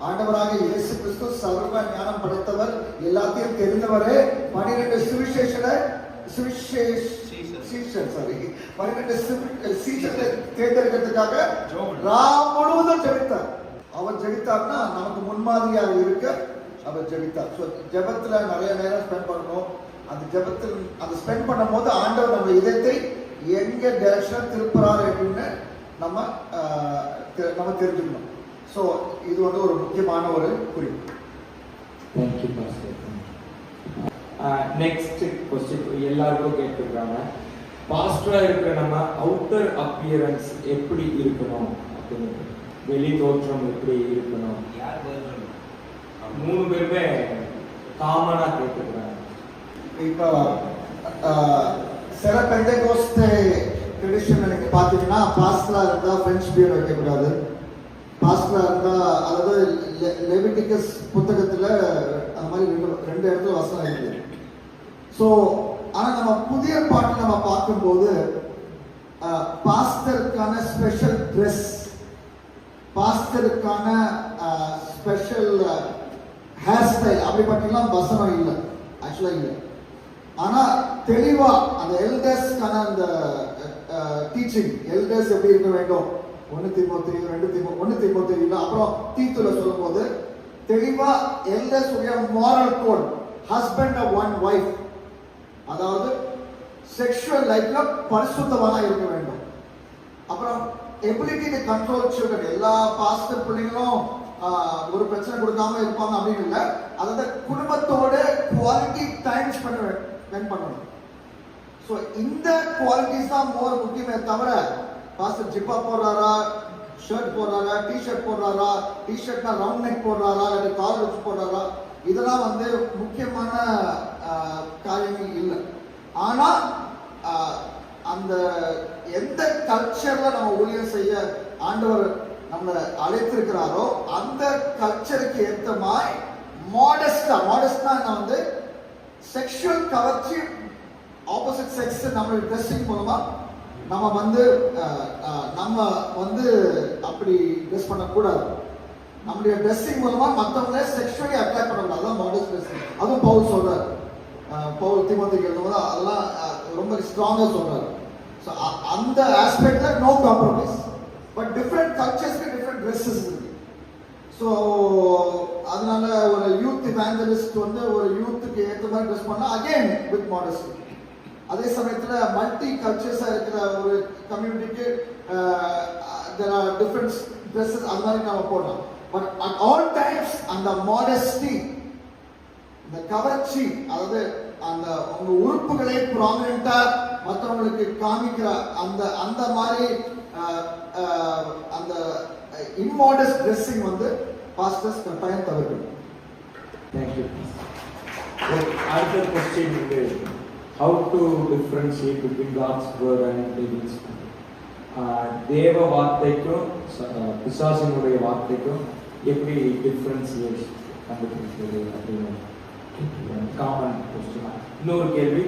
ஆண்டவராக இயேசு கிறிஸ்து சர்வ ஞானம் படைத்தவர், எல்லாத்தையும் தெரிந்தவரே 12 சீஷரை தேர்ந்தெடுக்கிறதுக்காக ராம் முழுவதும் ஜெபித்தார். அவர் ஜெபித்தார்னா நமக்கு முன்மாதிரியாக இருக்க அவர் ஜெபித்தார். ஸோ ஜெபத்துல நிறைய நேரம் ஸ்பெண்ட் பண்ணணும். அந்த ஜெபத்தில் அந்த ஸ்பெண்ட் பண்ணும் போது ஆண்டவர் நம்ம இதயத்தை எங்க டைரக்ஷன் திருப்புறாரு அப்படின்னு நம்ம தெரிஞ்சுக்கணும். ஸோ இது வந்து ஒரு முக்கியமான ஒரு குறிப்பு. Thank you pastor. நெக்ஸ்ட் கொஸ்டின் எல்லாருக்கும் கேட்டுருக்காங்க. பாஸ்டரா இருக்கிற நம்ம அவுட்டர் அப்பியரன்ஸ் எப்படி இருக்கணும் அப்படின்னு, வெளி தோற்றம் எப்படி இருக்கணும்? 3 பேருமே காமனா கேட்டுருக்காங்க. இப்போ சில பெந்தேகோஸ்தே ட்ரெடிஷன் எனக்கு பார்த்தீங்கன்னா பாஸ்டரா இருந்தா ஃப்ரெஞ்ச் பியர்ட் வைக்கக்கூடாது. பாஸ்டரா இருந்தா அதாவது லெவிட்டிகஸ் புத்தகத்துல அந்த மாதிரி ரெண்டு இடத்துல வசனம் இருக்குது. ஸோ ஆனா நம்ம புதிய பாட்டு நம்ம பார்க்கும்போது பாஸ்டருக்கான ஸ்பெஷல் ட்ரெஸ், பாஸ்டருக்கான ஸ்பெஷல் ஹேர் ஸ்டைல் அப்படி பற்றிலாம் வசனம் இல்லை, ஆக்சுவலா இல்லை. ஆனா தெளிவா அந்த எல்டர்ஸ்க்கான அந்த டீச்சிங், எல்டர்ஸ் எப்படி இருக்க வேண்டும் 1 தீமோத்தேயு 2 தீமோத்தேயு 1 தீமோத்தேயுல அப்புறம் தீத்துல சொல்லும் போது தெளிவா எல்டர்ஸ் உடைய moral code, husband of one wife, அதாவது செக்ஷுவல் லைஃப்ல பரிசுத்தமான இருக்க வேண்டும். அப்புறம் எபிலிட்டி டு கண்ட்ரோல் சில்ட்ரன். எல்லா பாஸ்டர் பிள்ளைங்களும் ஒரு பிரச்சனை கொடுக்காம இருப்பாங்க அப்படின்னு இல்லை. அதாவது குடும்பத்தோட குவாலிட்டி டைம் ஸ்பெண்ட் பண்ணணும். ஸோ இந்த குவாலிட்டிஸ் தான் மோர் முக்கியமே தவிர பாஸ்டர் ஜிப்பா போடுறாரா, ஷர்ட் போடுறாரா, டிஷர்ட் போடுறாரா, டிஷர்ட்னா ரவுண்ட் நெக் போடுறாரா, இல்லை கால் வச்சு போடுறாரா, இதெல்லாம் வந்து முக்கியமான காரியங்கள் இல்லை. ஆனா அந்த எந்த கல்ச்சர்ல நம்ம ஊழியம் செய்ய ஆண்டவர் நம்மளை அழைத்திருக்கிறாரோ அந்த கல்ச்சருக்கு ஏற்ற மாதிரி மாடஸ்டா நான் வந்து செக்ஷுவல் கவர்ச்சி ஆப்போசிட் செக்ஸ் நம்ம ட்ரெஸ்ஸிங் மூலமா நம்ம வந்து அப்படி ட்ரெஸ் பண்ணக்கூடாது. நம்முடைய ட்ரெஸ்ஸிங் மூலமா மற்றவங்கள செக்ஷுவலி அட்ராக்ட் பண்ணக்கூடாது. அதான் மாடர்ன் ட்ரெஸ்ஸிங். அதுவும் பவுல் சொல்றாரு. பவுல் தீமோத்தேயுக்கு எழுதும்போது அதெல்லாம் ரொம்ப ஸ்ட்ராங்கா சொல்றாரு. ஸோ அந்த ஆஸ்பெக்ட்ல நோ காம்ப்ரமைஸ். பட் டிஃப்ரெண்ட் கல்ச்சர்ஸ்க்கு டிஃப்ரெண்ட் ட்ரெஸ்ஸஸ் இருக்கு. ஸோ அதனால ஒரு யூத் இவாஞ்சலிஸ்ட் வந்து ஒரு யூத்துக்கு ஏற்ற மாதிரி ட்ரெஸ் பண்ணா அகைன் வித் மாடஸ்டி. அதே சமயத்துல மல்டி கல்ச்சர்ஸா இருக்கிற ஒரு கம்யூனிட்டிக்கு there are different dresses அது மாதிரி நாம போடலாம். பட் at all times அந்த மாடஸ்டி, இந்த கவர்ச்சி, அதாவது அந்த உங்க உறுப்புகளை ப்ராமினென்ட்டா மற்றவங்களுக்கு காமிக்கிற அந்த அந்த மாதிரி அந்த இம்மாடஸ்ட் ட்ரெஸ்ஸிங் வந்து பாஸ்டர்ஸ் கட்டாயம் தவிர்க்கணும். தேங்க்யூ. அடுத்த கொஸ்டின் வந்து how to differentiate between God's word and devil's word. தேவ வார்த்தைக்கும் பிசாசினுடைய வார்த்தைக்கும் எப்படி டிஃபரன்சியேட் கண்டுபிடிக்கிறது அப்படின்னு காமன் கொஸ்டின். இன்னொரு கேள்வி,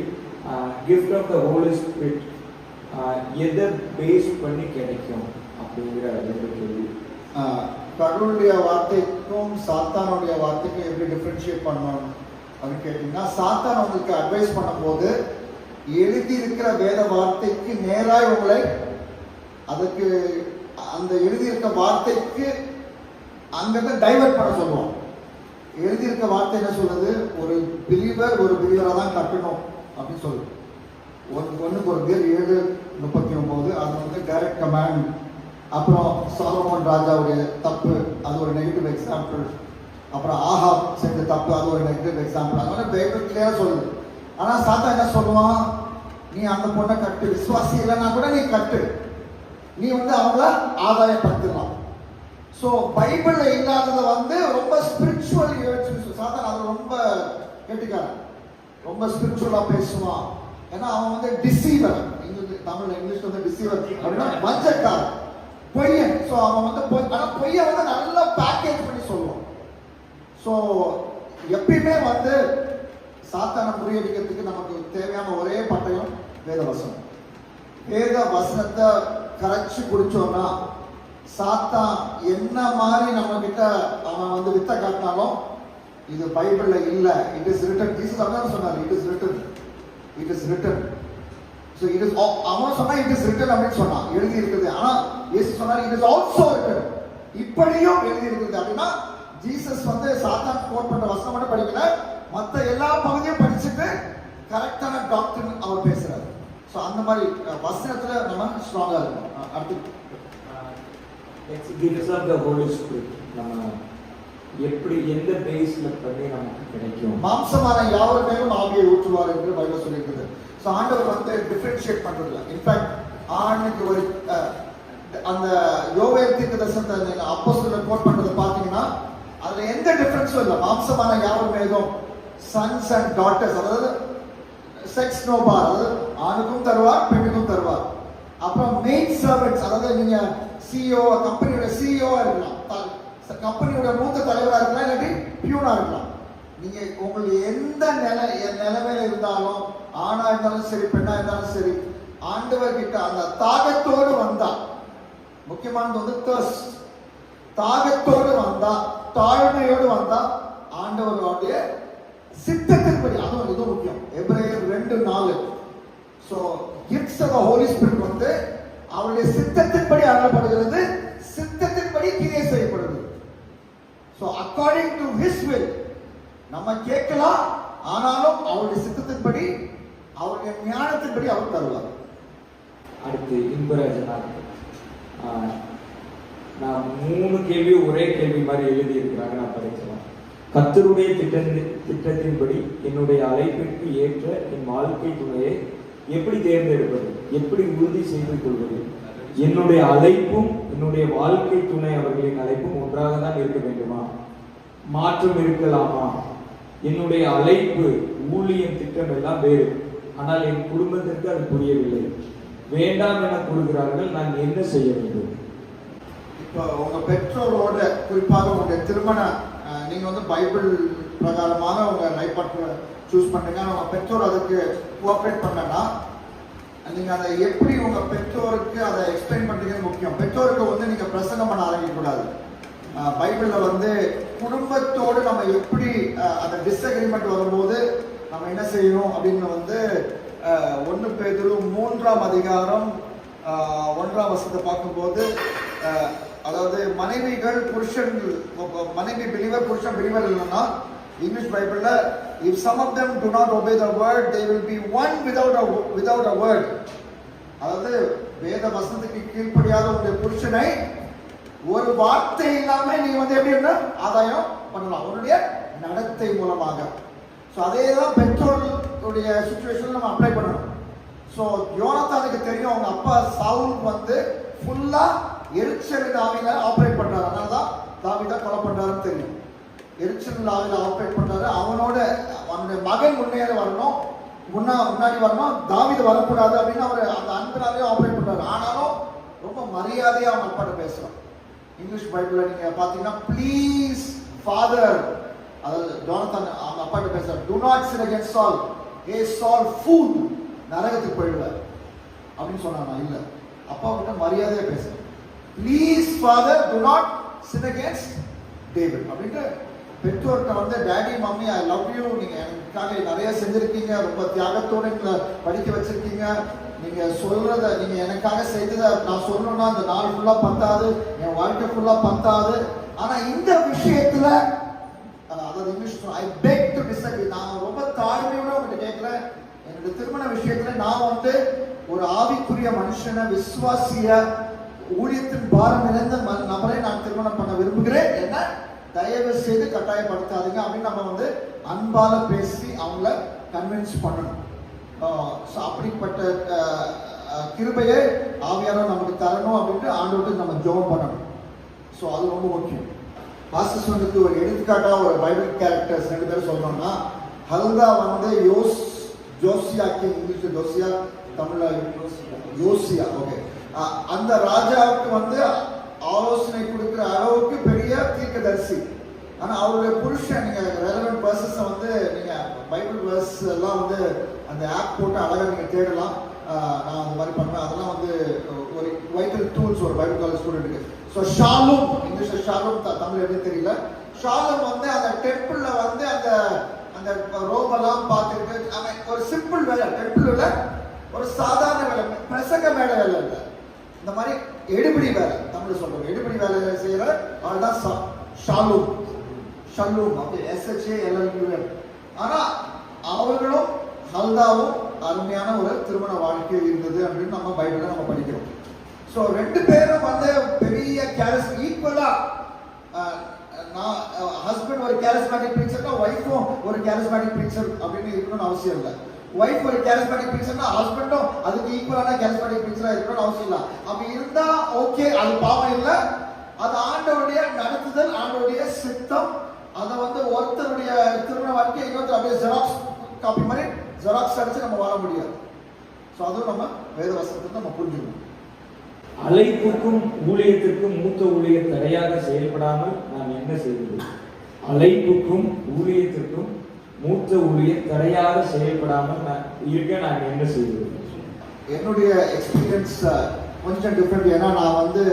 gift of the holy spirit எதை பேஸ் பண்ணி கிடைக்கும் அப்படிங்கிற ஒரு கேள்வி. கடவுளுடைய வார்த்தைக்கும் சாத்தானுடைய வார்த்தைக்கும் எப்படி டிஃபரன்ஷியேட் பண்ணணும் அப்படின்னு கேட்டீங்கன்னா, சாத்தான் உங்களுக்கு அட்வைஸ் பண்ணும்போது எழுதி இருக்கிற வேத வார்த்தைக்கு நேராக உங்களை அதுக்கு அந்த எழுதியிருக்க வார்த்தைக்கு அங்கிருந்து டைவர்ட் பண்ண சொல்லுவோம். எழுதியிருக்க வார்த்தை என்ன சொல்லுது, ஒரு பிலீவராக தான் கட்டணும் அப்படின்னு சொல்லுது. ஒன்றுக்கு ஒரு பேர் 7:39 அது வந்து டைரக்ட் கமாண்ட். அப்புறம் சாலமோன் ராஜாவுடைய தப்பு, அது ஒரு நெகட்டிவ் எக்ஸாம்பிள். அப்புறம் ஆஹாப் செஞ்ச தப்பு, அது ஒரு நெகட்டிவ் எக்ஸாம்பிள். அதனால பைபிள் கிளியரா சொல்லுது. ஆனா சாத்தா என்ன சொல்லுவான், நீ அந்த பொண்ணை கட்டு, விசுவாசி இல்லைன்னா கூட நீ கட்டு, நீ வந்து அவங்கள ஆதாயப்படுத்தலாம். ஸோ பைபிள்ல இல்லாததை வந்து ரொம்ப ஸ்பிரிச்சுவல் சாத்தான் அதை ரொம்ப கேட்டுக்காரன், ரொம்ப ஸ்பிரிச்சுவலா பேசுவான். ஏன்னா அவன் வந்து டிசீவர், இங்கிலீஷ் வந்து டிசீவர் அப்படின்னா வஞ்சக்காரன், பொய்யன். ஸோ அவன் வந்து ஆனா பொய்யை வந்து நல்லா பேக்கேஜ் பண்ணி சொல்லுவான். ஸோ எப்பயுமே வந்து சாத்தான முறியடிக்கிறதுக்கு நமக்கு தேவையான ஒரே பட்டயம் வேத வசனம். வேத வசனத்தை கரைச்சி குடிச்சோம்னா சாத்தான் என்ன மாதிரி நம்ம கிட்ட அவன் வந்து வித்த காட்டினாலும் இது பைபிள்ல இல்ல, இட் இஸ் ரிட்டன். ஜீசஸ் அதான் சொன்னார், it is written, it is written. So it is, அவன் சொன்னா இட் இஸ் ரிட்டன் அப்படின்னு சொன்னான், எழுதி இருக்குது. ஆனா இயேசு சொன்னார் இட் இஸ் ஆல்சோ ரிட்டன், இப்படியும் எழுதி இருக்குது. அப்படின்னா ஜீசஸ் வந்து சாத்தான் கோட் பண்ற வசனம் மட்டும் படிக்கல, மற்ற எல்லா பகுதியும் படிச்சுட்டு கரெக்டான டாக்டர் அவர் பேசுறாரு. ஸோ அந்த மாதிரி வசனத்துல நம்ம ஸ்ட்ராங்கா இருக்கணும். அடுத்து gifts of the holy spirit நம்ம எப்படி எந்த பேஸ்ல பண்ணி நமக்கு கிடைக்கும்? மாம்சமான யாவர் மேலும் ஆவியை ஊற்றுவார் என்று பைபிள் சொல்லியிருக்குது. ஸோ ஆண்டவர் வந்து டிஃபரன்ஷியேட் பண்றதில்ல. இன்ஃபேக்ட் ஆணுக்கு ஒரு அந்த யோவேல் தீர்க்கதரிசனத்தை அப்போஸ்தலர் கோட் பண்றதை பார்த்தீங்கன்னா அதுல எந்த டிஃபரன்ஸும் இல்லை. மாம்சமான யாவர் மேலும் சன்ஸ் அண்ட் டாட்டர்ஸ், அதாவது செக்ஸ் நோ பார், அதாவது ஆணுக்கும் தருவார் பெண்ணுக்கும் தருவார். அப்புறம் மெய்ட் சர்வெண்ட்ஸ், அதாவது நீங்க சிஇஓ கம்பெனியோட சிஇஓவா இருக்கலாம், கம்பெனியோட மூத்த தலைவராக இருக்கலாம், இல்லாட்டி பியூனா இருக்கலாம். நீங்க உங்களுக்கு எந்த நிலைமையில இருந்தாலும், ஆணா இருந்தாலும் சரி பெண்ணா இருந்தாலும் சரி, ஆண்டவர் கிட்ட அந்த தாகத்தோடு வந்தா, முக்கியமானது வந்து thirst, தாகத்தோடு வந்தா, தாழ்மையோடு வந்தா, ஆண்டவருடைய சித்தத்தின்படி, அதுவும் இதுவும் முக்கியம். எபிரேயர் 2:4. So gifts of the holy spirit வந்து அவருடைய சித்தத்தின்படி அருளப்படுகிறது, சித்தத்தின்படி கிரியை செய்யப்படுகிறது. So according to his will நம்ம கேட்கலாம், ஆனாலும் அவருடைய சித்தத்தின்படி அவருடைய ஞானத்தின்படி அவர் தருவார். அடுத்து இன்பராஜனாக நான் 3 கேள்வி ஒரே கேள்வி மாதிரி எழுதி இருக்கிறாங்க, நான் படிக்கலாம். கர்த்தருடைய திட்டத்தின்படி என்னுடைய அழைப்பிற்கு ஏற்ற என் வாழ்க்கை துணையை எப்படி தேர்ந்தெடுப்பது, எப்படி உறுதி செய்து கொள்வது? என்னுடைய அழைப்பும் என்னுடைய வாழ்க்கை துணை அவர்களின் அழைப்பும் ஒன்றாக தான் இருக்க வேண்டுமா? மாற்றம் இருக்கலாமா? என்னுடைய அழைப்பு ஊழியம் திட்டம் எல்லாம் வேறு, ஆனால் என் குடும்பத்திற்கு அது புரியவில்லை, வேண்டாம் என கூறுகிறார்கள், நான் என்ன செய்ய வேண்டும்? இப்போ உங்க பெற்றோரோட, குறிப்பாக உங்களுடைய திருமண, நீங்க வந்து பைபிள் பிரகாரமாக உங்க லைஃப் பார்ட்னர் சூஸ் பண்ணுங்க. உங்க பெற்றோர் அதுக்கு கோஆப்ரேட் பண்ணனா நீங்க அதை எப்படி உங்க பெற்றோருக்கு அதை எக்ஸ்பிளைன் பண்றீங்க முக்கியம். பெற்றோருக்கு வந்து நீங்க பிரசங்கம் பண்ண ஆரம்பிக்க கூடாது. பைபிள்ல வந்து குடும்பத்தோடு நம்ம எப்படி அந்த டிஸ்அக்ரிமெண்ட் வரும்போது நம்ம என்ன செய்யணும் அப்படின்னு வந்து 1 பேதுரு 3 அதிகாரம் 1 வசனத்தை பார்க்கும்போது அதாவது மனைவிகள் புருஷன், மனைவி பிலிவர் புருஷன் பிலிவர் இல்லைன்னா இங்கிலீஷ் பைபிள்ல if some of them do not obey the word they will be one without a word. அதாவது வேத வசனத்துக்கு கீழ்ப்படியாத உங்களுடைய புருஷனை ஒரு வார்த்தை இல்லாம நீ வந்து எப்படி ஆதாயம் பண்ணலாம் உன்னுடைய நடத்தை மூலமாக. ஸோ அதே தான் பெற்றோர்களுடைய சுச்சுவேஷன் நம்ம அப்ளை பண்ணணும். ஸோ யோனத்தானுக்கு தெரியும் அவங்க அப்பா சவுல் வந்து ஃபுல்லா எரிச்சலின் ஆவியில ஆப்ரேட் பண்றாரு, அதனால தான் தாவீதை கொலை பண்றாருன்னு தெரியும். எரிச்சலின் ஆவியில ஆப்ரேட் பண்றாரு. அவனுடைய மகன் முன்னேற வரணும், முன்னாடி வரணும், தாவீது வரக்கூடாது அப்படின்னு அவர் அந்த அன்பினாலே ஆப்ரேட் பண்றாரு. ஆனாலும் ரொம்ப மரியாதையா அவங்க அப்பாட்ட பேசுறான். இங்கிலீஷ் பைபிள்ல நீங்க பாத்தீங்கன்னா ப்ளீஸ் ஃபாதர், அதாவது ஜோனத்தான் அவங்க அப்பாட்ட பேசுறாரு, டு நாட் சின் அகைன்ஸ்ட் சால், ஏ சால் ஃபூல், நரகத்துக்கு போயிடுவார் அப்படின்னு சொன்னாங்க. இல்ல, அப்பா கிட்ட மரியாதையா பேசுறேன், please father do not sin against David அப்படின்ட்டு பெற்றோர்கிட்ட வந்து daddy mummy I love you, நீங்க எனக்காக நிறைய செஞ்சிருக்கீங்க, ரொம்ப தியாகத்தோட எங்களை படிக்க வச்சிருக்கீங்க, நீங்க சொல்றத நீங்க எனக்காக செய்ததை நான் சொல்லணும்னா அந்த நாள் ஃபுல்லா பத்தாது, என் வாழ்க்கை ஃபுல்லா பத்தாது. ஆனா இந்த விஷயத்துல அதாவது English I peg to disagree, நான் ரொம்ப தாழ்மையோட உங்ககிட்ட கேட்கிறேன், என்னோட திருமண விஷயத்துல நான் வந்து ஒரு ஆவிக்குரிய மனுஷனை, விசுவாசிய, ஊழியத்தின் பாரம் நிறைந்த நபரை நான் திருமணம் பண்ண விரும்புகிறேன், என்ன தயவு செய்து கட்டாயப்படுத்தாதீங்க அப்படின்னு நம்ம வந்து அன்பால பேசி அவங்கள கன்வின்ஸ் பண்ணணும். அப்படிப்பட்ட கிருபையை ஆவியானவர் நமக்கு தரணும் அப்படின்ட்டு ஆண்டவருக்கு நம்ம ஜெபம் பண்ணணும். ஸோ அது ரொம்ப முக்கியம். பாஸ்டர்ஸ் வந்து ஒரு எடுத்துக்காட்டா ஒரு பைபிள் கேரக்டர்ஸ் 2 பேர் சொல்லணும்னா, ஹல்தா வந்து ஜோசியாக்கு, இங்கிலீஷ்ல ஜோசியா, தமிழ்ல யோசியா, ஓகே, அந்த ராஜாவுக்கு வந்து ஆலோசனை கொடுக்கிற அளவுக்கு பெரிய தீர்க்கதரிசி. ஆனா அவருடைய புருஷன், நீங்க ரெலவென்ட் வேர்சஸ் வந்து நீங்க பைபிள் வேர்ஸ் எல்லாம் வந்து அந்த ஆப் போட்டு அழகா நீங்க தேடலாம். நான் அந்த மாதிரி பண்ணேன். அதெல்லாம் வந்து ஒரு வைட்டல் டூல்ஸ் ஒரு பைபிள் காலேஜ் ஸ்டூடெண்ட்டுக்கு. ஸோ ஷாலும், இங்கிலீஷ்ல ஷாலும், தமிழ் எப்படி தெரியல, ஷாலும் வந்து அந்த டெம்பிள்ல வந்து அந்த அந்த ரோபெல்லாம் பார்த்துட்டு ஒரு சிம்பிள் வேலை, டெம்பிள்ல ஒரு சாதாரண வேலை, பிரசங்க வேலை வேலை இல்லை, இந்த மாதிரி எடுபடி வேலை, தமிழ் சொல்றோம் எடுபடி வேலை செய்யற ஆள் தான் ஷாலும். ஷல்லூம் அப்படி SHALLUM. ஆனா அவர்களும் ஹல்தாவும் அருமையான ஒரு திருமண வாழ்க்கை இருந்தது அப்படின்னு நம்ம பைபிள்ல நம்ம படிக்கிறோம். ஸோ 2 பேரும் வந்து பெரிய ஈக்குவலா, நான் ஹஸ்பண்ட் ஒரு கேரிஸ்மேட்டிக் ப்ரீச்சர்னா ஒய்ஃபும் ஒரு கேரிஸ்மேட்டிக் ப்ரீச்சர் அப்படின்னு இருக்கணும்னு அவசியம் இல்லை. ஒய்ஃப் ஒரு கேரிஸ்மேட்டிக் ப்ரீச்சர்னா ஹஸ்பண்டும் அதுக்கு ஈக்குவலான கேரிஸ்மேட்டிக் ப்ரீச்சரா இருக்கணும்னு அவசியம் இல்லை. அப்படி இருந்தா ஓகே, அது பாவம் இல்லை, அது ஆண்டவருடைய நடத்துதல், ஆண்டவருடைய சித்தம். அதை வந்து ஒருத்தருடைய திருமண வாழ்க்கை இன்னொருத்தர் அப்படியே ஜெராக்ஸ் காப்பி மாதிரி ஜெராக்ஸ் அடிச்சு நம்ம வாழ முடியாது. ஸோ அதுவும் நம்ம வேத வசனத்தை நம்ம புரிஞ்சுக்கணும். அழைப்புக்கும் ஊழியத்திற்கும் மூத்த ஊழியர் தடையாக செயல்படாமல் நான் என்ன செய்வது? அழைப்புக்கும் ஊழியத்திற்கும் மூத்த ஊழியர் தடையாக செயல்படாமல் நான் என்ன செய்வது? என்னுடைய எக்ஸ்பீரியன்ஸ் கொஞ்சம் டிஃப்ரெண்ட். ஏன்னா நான் வந்து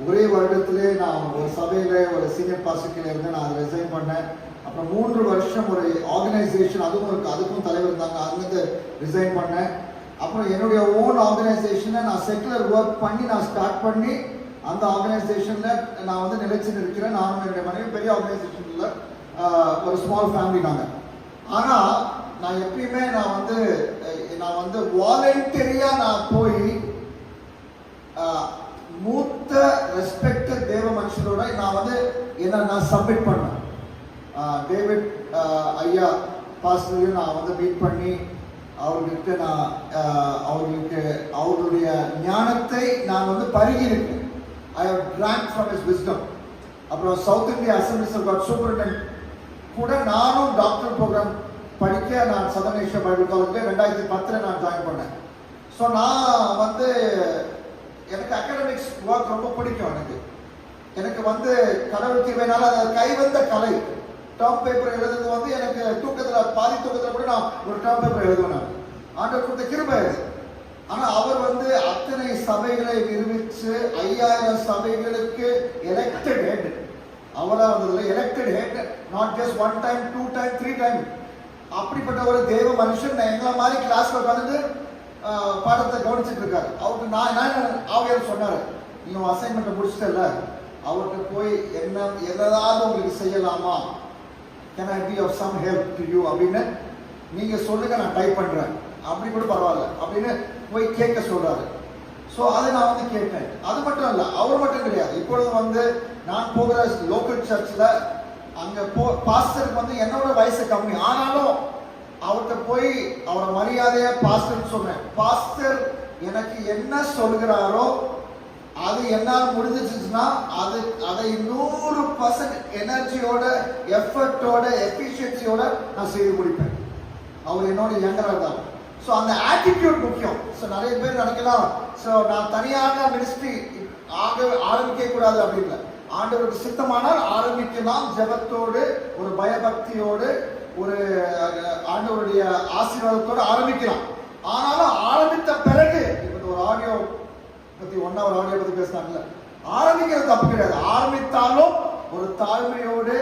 ஒரே வருடத்திலே நான் ஒரு சபையில ஒரு சீனியர் பாஸ்டர்ல இருந்து நான் ரிசைன் பண்ணேன். அப்புறம் 3 வருஷம் ஒரு ஆர்கனைசேஷன், அதுக்கும் தலைவர் இருந்தாங்க, அங்கிருந்து ரிசைன் பண்ணேன். அப்புறம் என்னுடைய ஓன் ஆர்கனைசேஷனை நான் செக்குலர் ஒர்க் பண்ணி நான் ஸ்டார்ட் பண்ணி அந்த ஆர்கனைசேஷன்ல நான் வந்து நிலைச்சு இருக்கிறேன். நானும் என்னுடைய மனைவி பெரிய ஆர்கனைசேஷன்ல ஒரு ஸ்மால் ஃபேமிலி நாங்க. ஆனா நான் எப்பயுமே நான் வந்து வாலண்டரியா நான் போய் மூத்த ரெஸ்பெக்டட் தேவ மனுஷனோட நான் வந்து நான் சப்மிட் பண்ணேன். டேவிட் ஐயா பாஸ்டரையும் நான் வந்து மீட் பண்ணி அவர்களுக்கு நான் அவருடைய ஞானத்தை நான் வந்து பருகி இருக்கேன். I have drank from his wisdom. அப்புறம் south India assemblies of God superintendent கூட நானும் டாக்டர் ப்ரோக்ராம் படிக்க நான் சதர்ன் ஏஷியா பைபிள் காலேஜ்ல 2010 நான் ஜாயின் பண்ணேன். ஸோ நான் வந்து எனக்கு அகாடமிக்ஸ் ஒர்க் ரொம்ப பிடிக்கும். எனக்கு வந்து கடவுள் கிருபையினால அதை கைவந்த கலை, டேர்ம் பேப்பர் எழுதுறது வந்து எனக்கு பாதி தூக்கத்தில் கூட நான் ஒரு டேர்ம் பேப்பர் எழுதுவேன். ஆண்டவர் கொடுத்த கிருபை அது. ஆனா அவர் வந்து அத்தனை சபைகளை நிரூபிச்சு 5000 சபைகளுக்கு எலெக்டட் ஹெட், அவரா வந்ததுல elected head, not just 1 time 2 time 3 time. அப்படிப்பட்ட ஒரு தேவ மனுஷன் எங்களை மாதிரி கிளாஸ்ல உட்காந்துட்டு பாடத்தை கவனிச்சுட்டு இருக்காரு. அவருக்கு நான் ஆவியார் சொன்னாரு, நீங்க அசைன்மெண்ட் முடிச்சிட்டல, அவர்கிட்ட போய் என்ன ஏதாவது உங்களுக்கு செய்யலாமா, can I be of some help to you அப்படின்னு நீங்க சொல்லுங்க, நான் டைப் பண்றேன், அப்படி கூட பரவாயில்ல அப்படின்னு போய் கேட்க சொல்றாரு. ஸோ அதை நான் வந்து கேட்டேன். அது மட்டும் இல்லை, அவர் மட்டும் கிடையாது. இப்பொழுது நான் போகிற லோக்கல் சர்ச்சில் அங்கே பாஸ்டருக்கு என்னோட வயசு கம்மி, ஆனாலும் அவர்கிட்ட போய் அவரை மரியாதையா பாஸ்டர் சொன்னேன். பாஸ்டர் எனக்கு என்ன சொல்கிறாரோ அது என்னால் முடிஞ்சிச்சுன்னா அதை 100% எனர்ஜியோட, எஃபர்ட்டோட, எஃபிஷியன்சியோட நான் செய்து முடிப்பேன். அவர் என்னோட யங்கரா தான். ஸோ அந்த ஆட்டிடியூட் முக்கியம். ஸோ நிறைய பேர் நினைக்கலாம், ஸோ நான் தனியாக மினிஸ்ட்ரி ஆரம்பிக்க கூடாது அப்படின்னு. ஆண்டவருக்கு சித்தமானால் ஆரம்பிக்கலாம், ஜெபத்தோடு, ஒரு பயபக்தியோடு, ஒரு ஆண்டவருடைய ஆசீர்வாதத்தோடு ஆரம்பிக்கலாம். ஆனாலும் ஆரம்பித்த பிறகு இப்போ ஒரு ஆடியோ பத்தி ஒரு ஆடியோ பத்தி பேசினாங்கல்ல, ஆரம்பிக்கிறது தப்பு கிடையாது. ஆரம்பித்தாலும் ஒரு தாழ்மையோடு,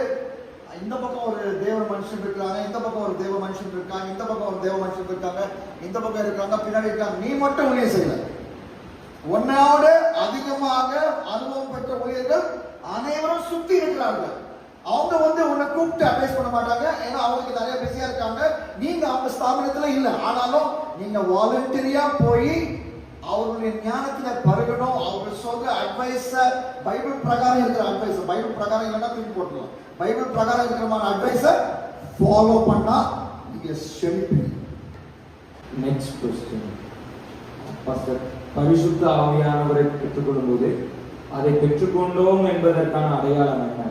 இந்த பக்கம் ஒரு தேவ மனுஷன் இருக்காங்க, இந்த பக்கம் ஒரு தேவ மனுஷன் இருக்காங்க, இந்த பக்கம் ஒரு தேவ மனுஷன் இருக்காங்க, இந்த பக்கம் இருக்காங்க, பின்னாடி இருக்காங்க, நீ மட்டும் ஊழியம் செய்யல. உன்னோட அதிகமாக அனுபவம் பெற்ற ஊழியர்கள் அனைவரும் சுத்தி இருக்கிறார்கள். அவங்க உன்னை கூப்பிட்டு அட்வைஸ் பண்ண மாட்டாங்க, ஏன்னா அவங்களுக்கு நிறைய பிஸியா இருக்காங்க. நீங்க அவங்க ஸ்தாபனத்துல இல்ல, ஆனாலும் நீங்க வாலண்டரியா போய் அவருடைய ஞானத்துல பருகணும். அவங்க சொல்ற அட்வைஸ, பைபிள் பிரகாரம் இருக்கிற அட்வைஸ், பைபிள் பிரகாரம் இல்லைன்னா தூக்கி போட்டுக்கலாம், பைபிள் பிரகாரம் இருக்கிற அட்வைஸ ஃபாலோ பண்ணா நீங்க செழிப்பீங்க. நெக்ஸ்ட் क्वेश्चन, பாஸ்டர், பரிசுத்த ஆவியானவரை பெற்றுக்கொள்ளும் போது அதை பெற்றுக்கொண்டோம் என்பதற்கான அடையாளம் என்ன?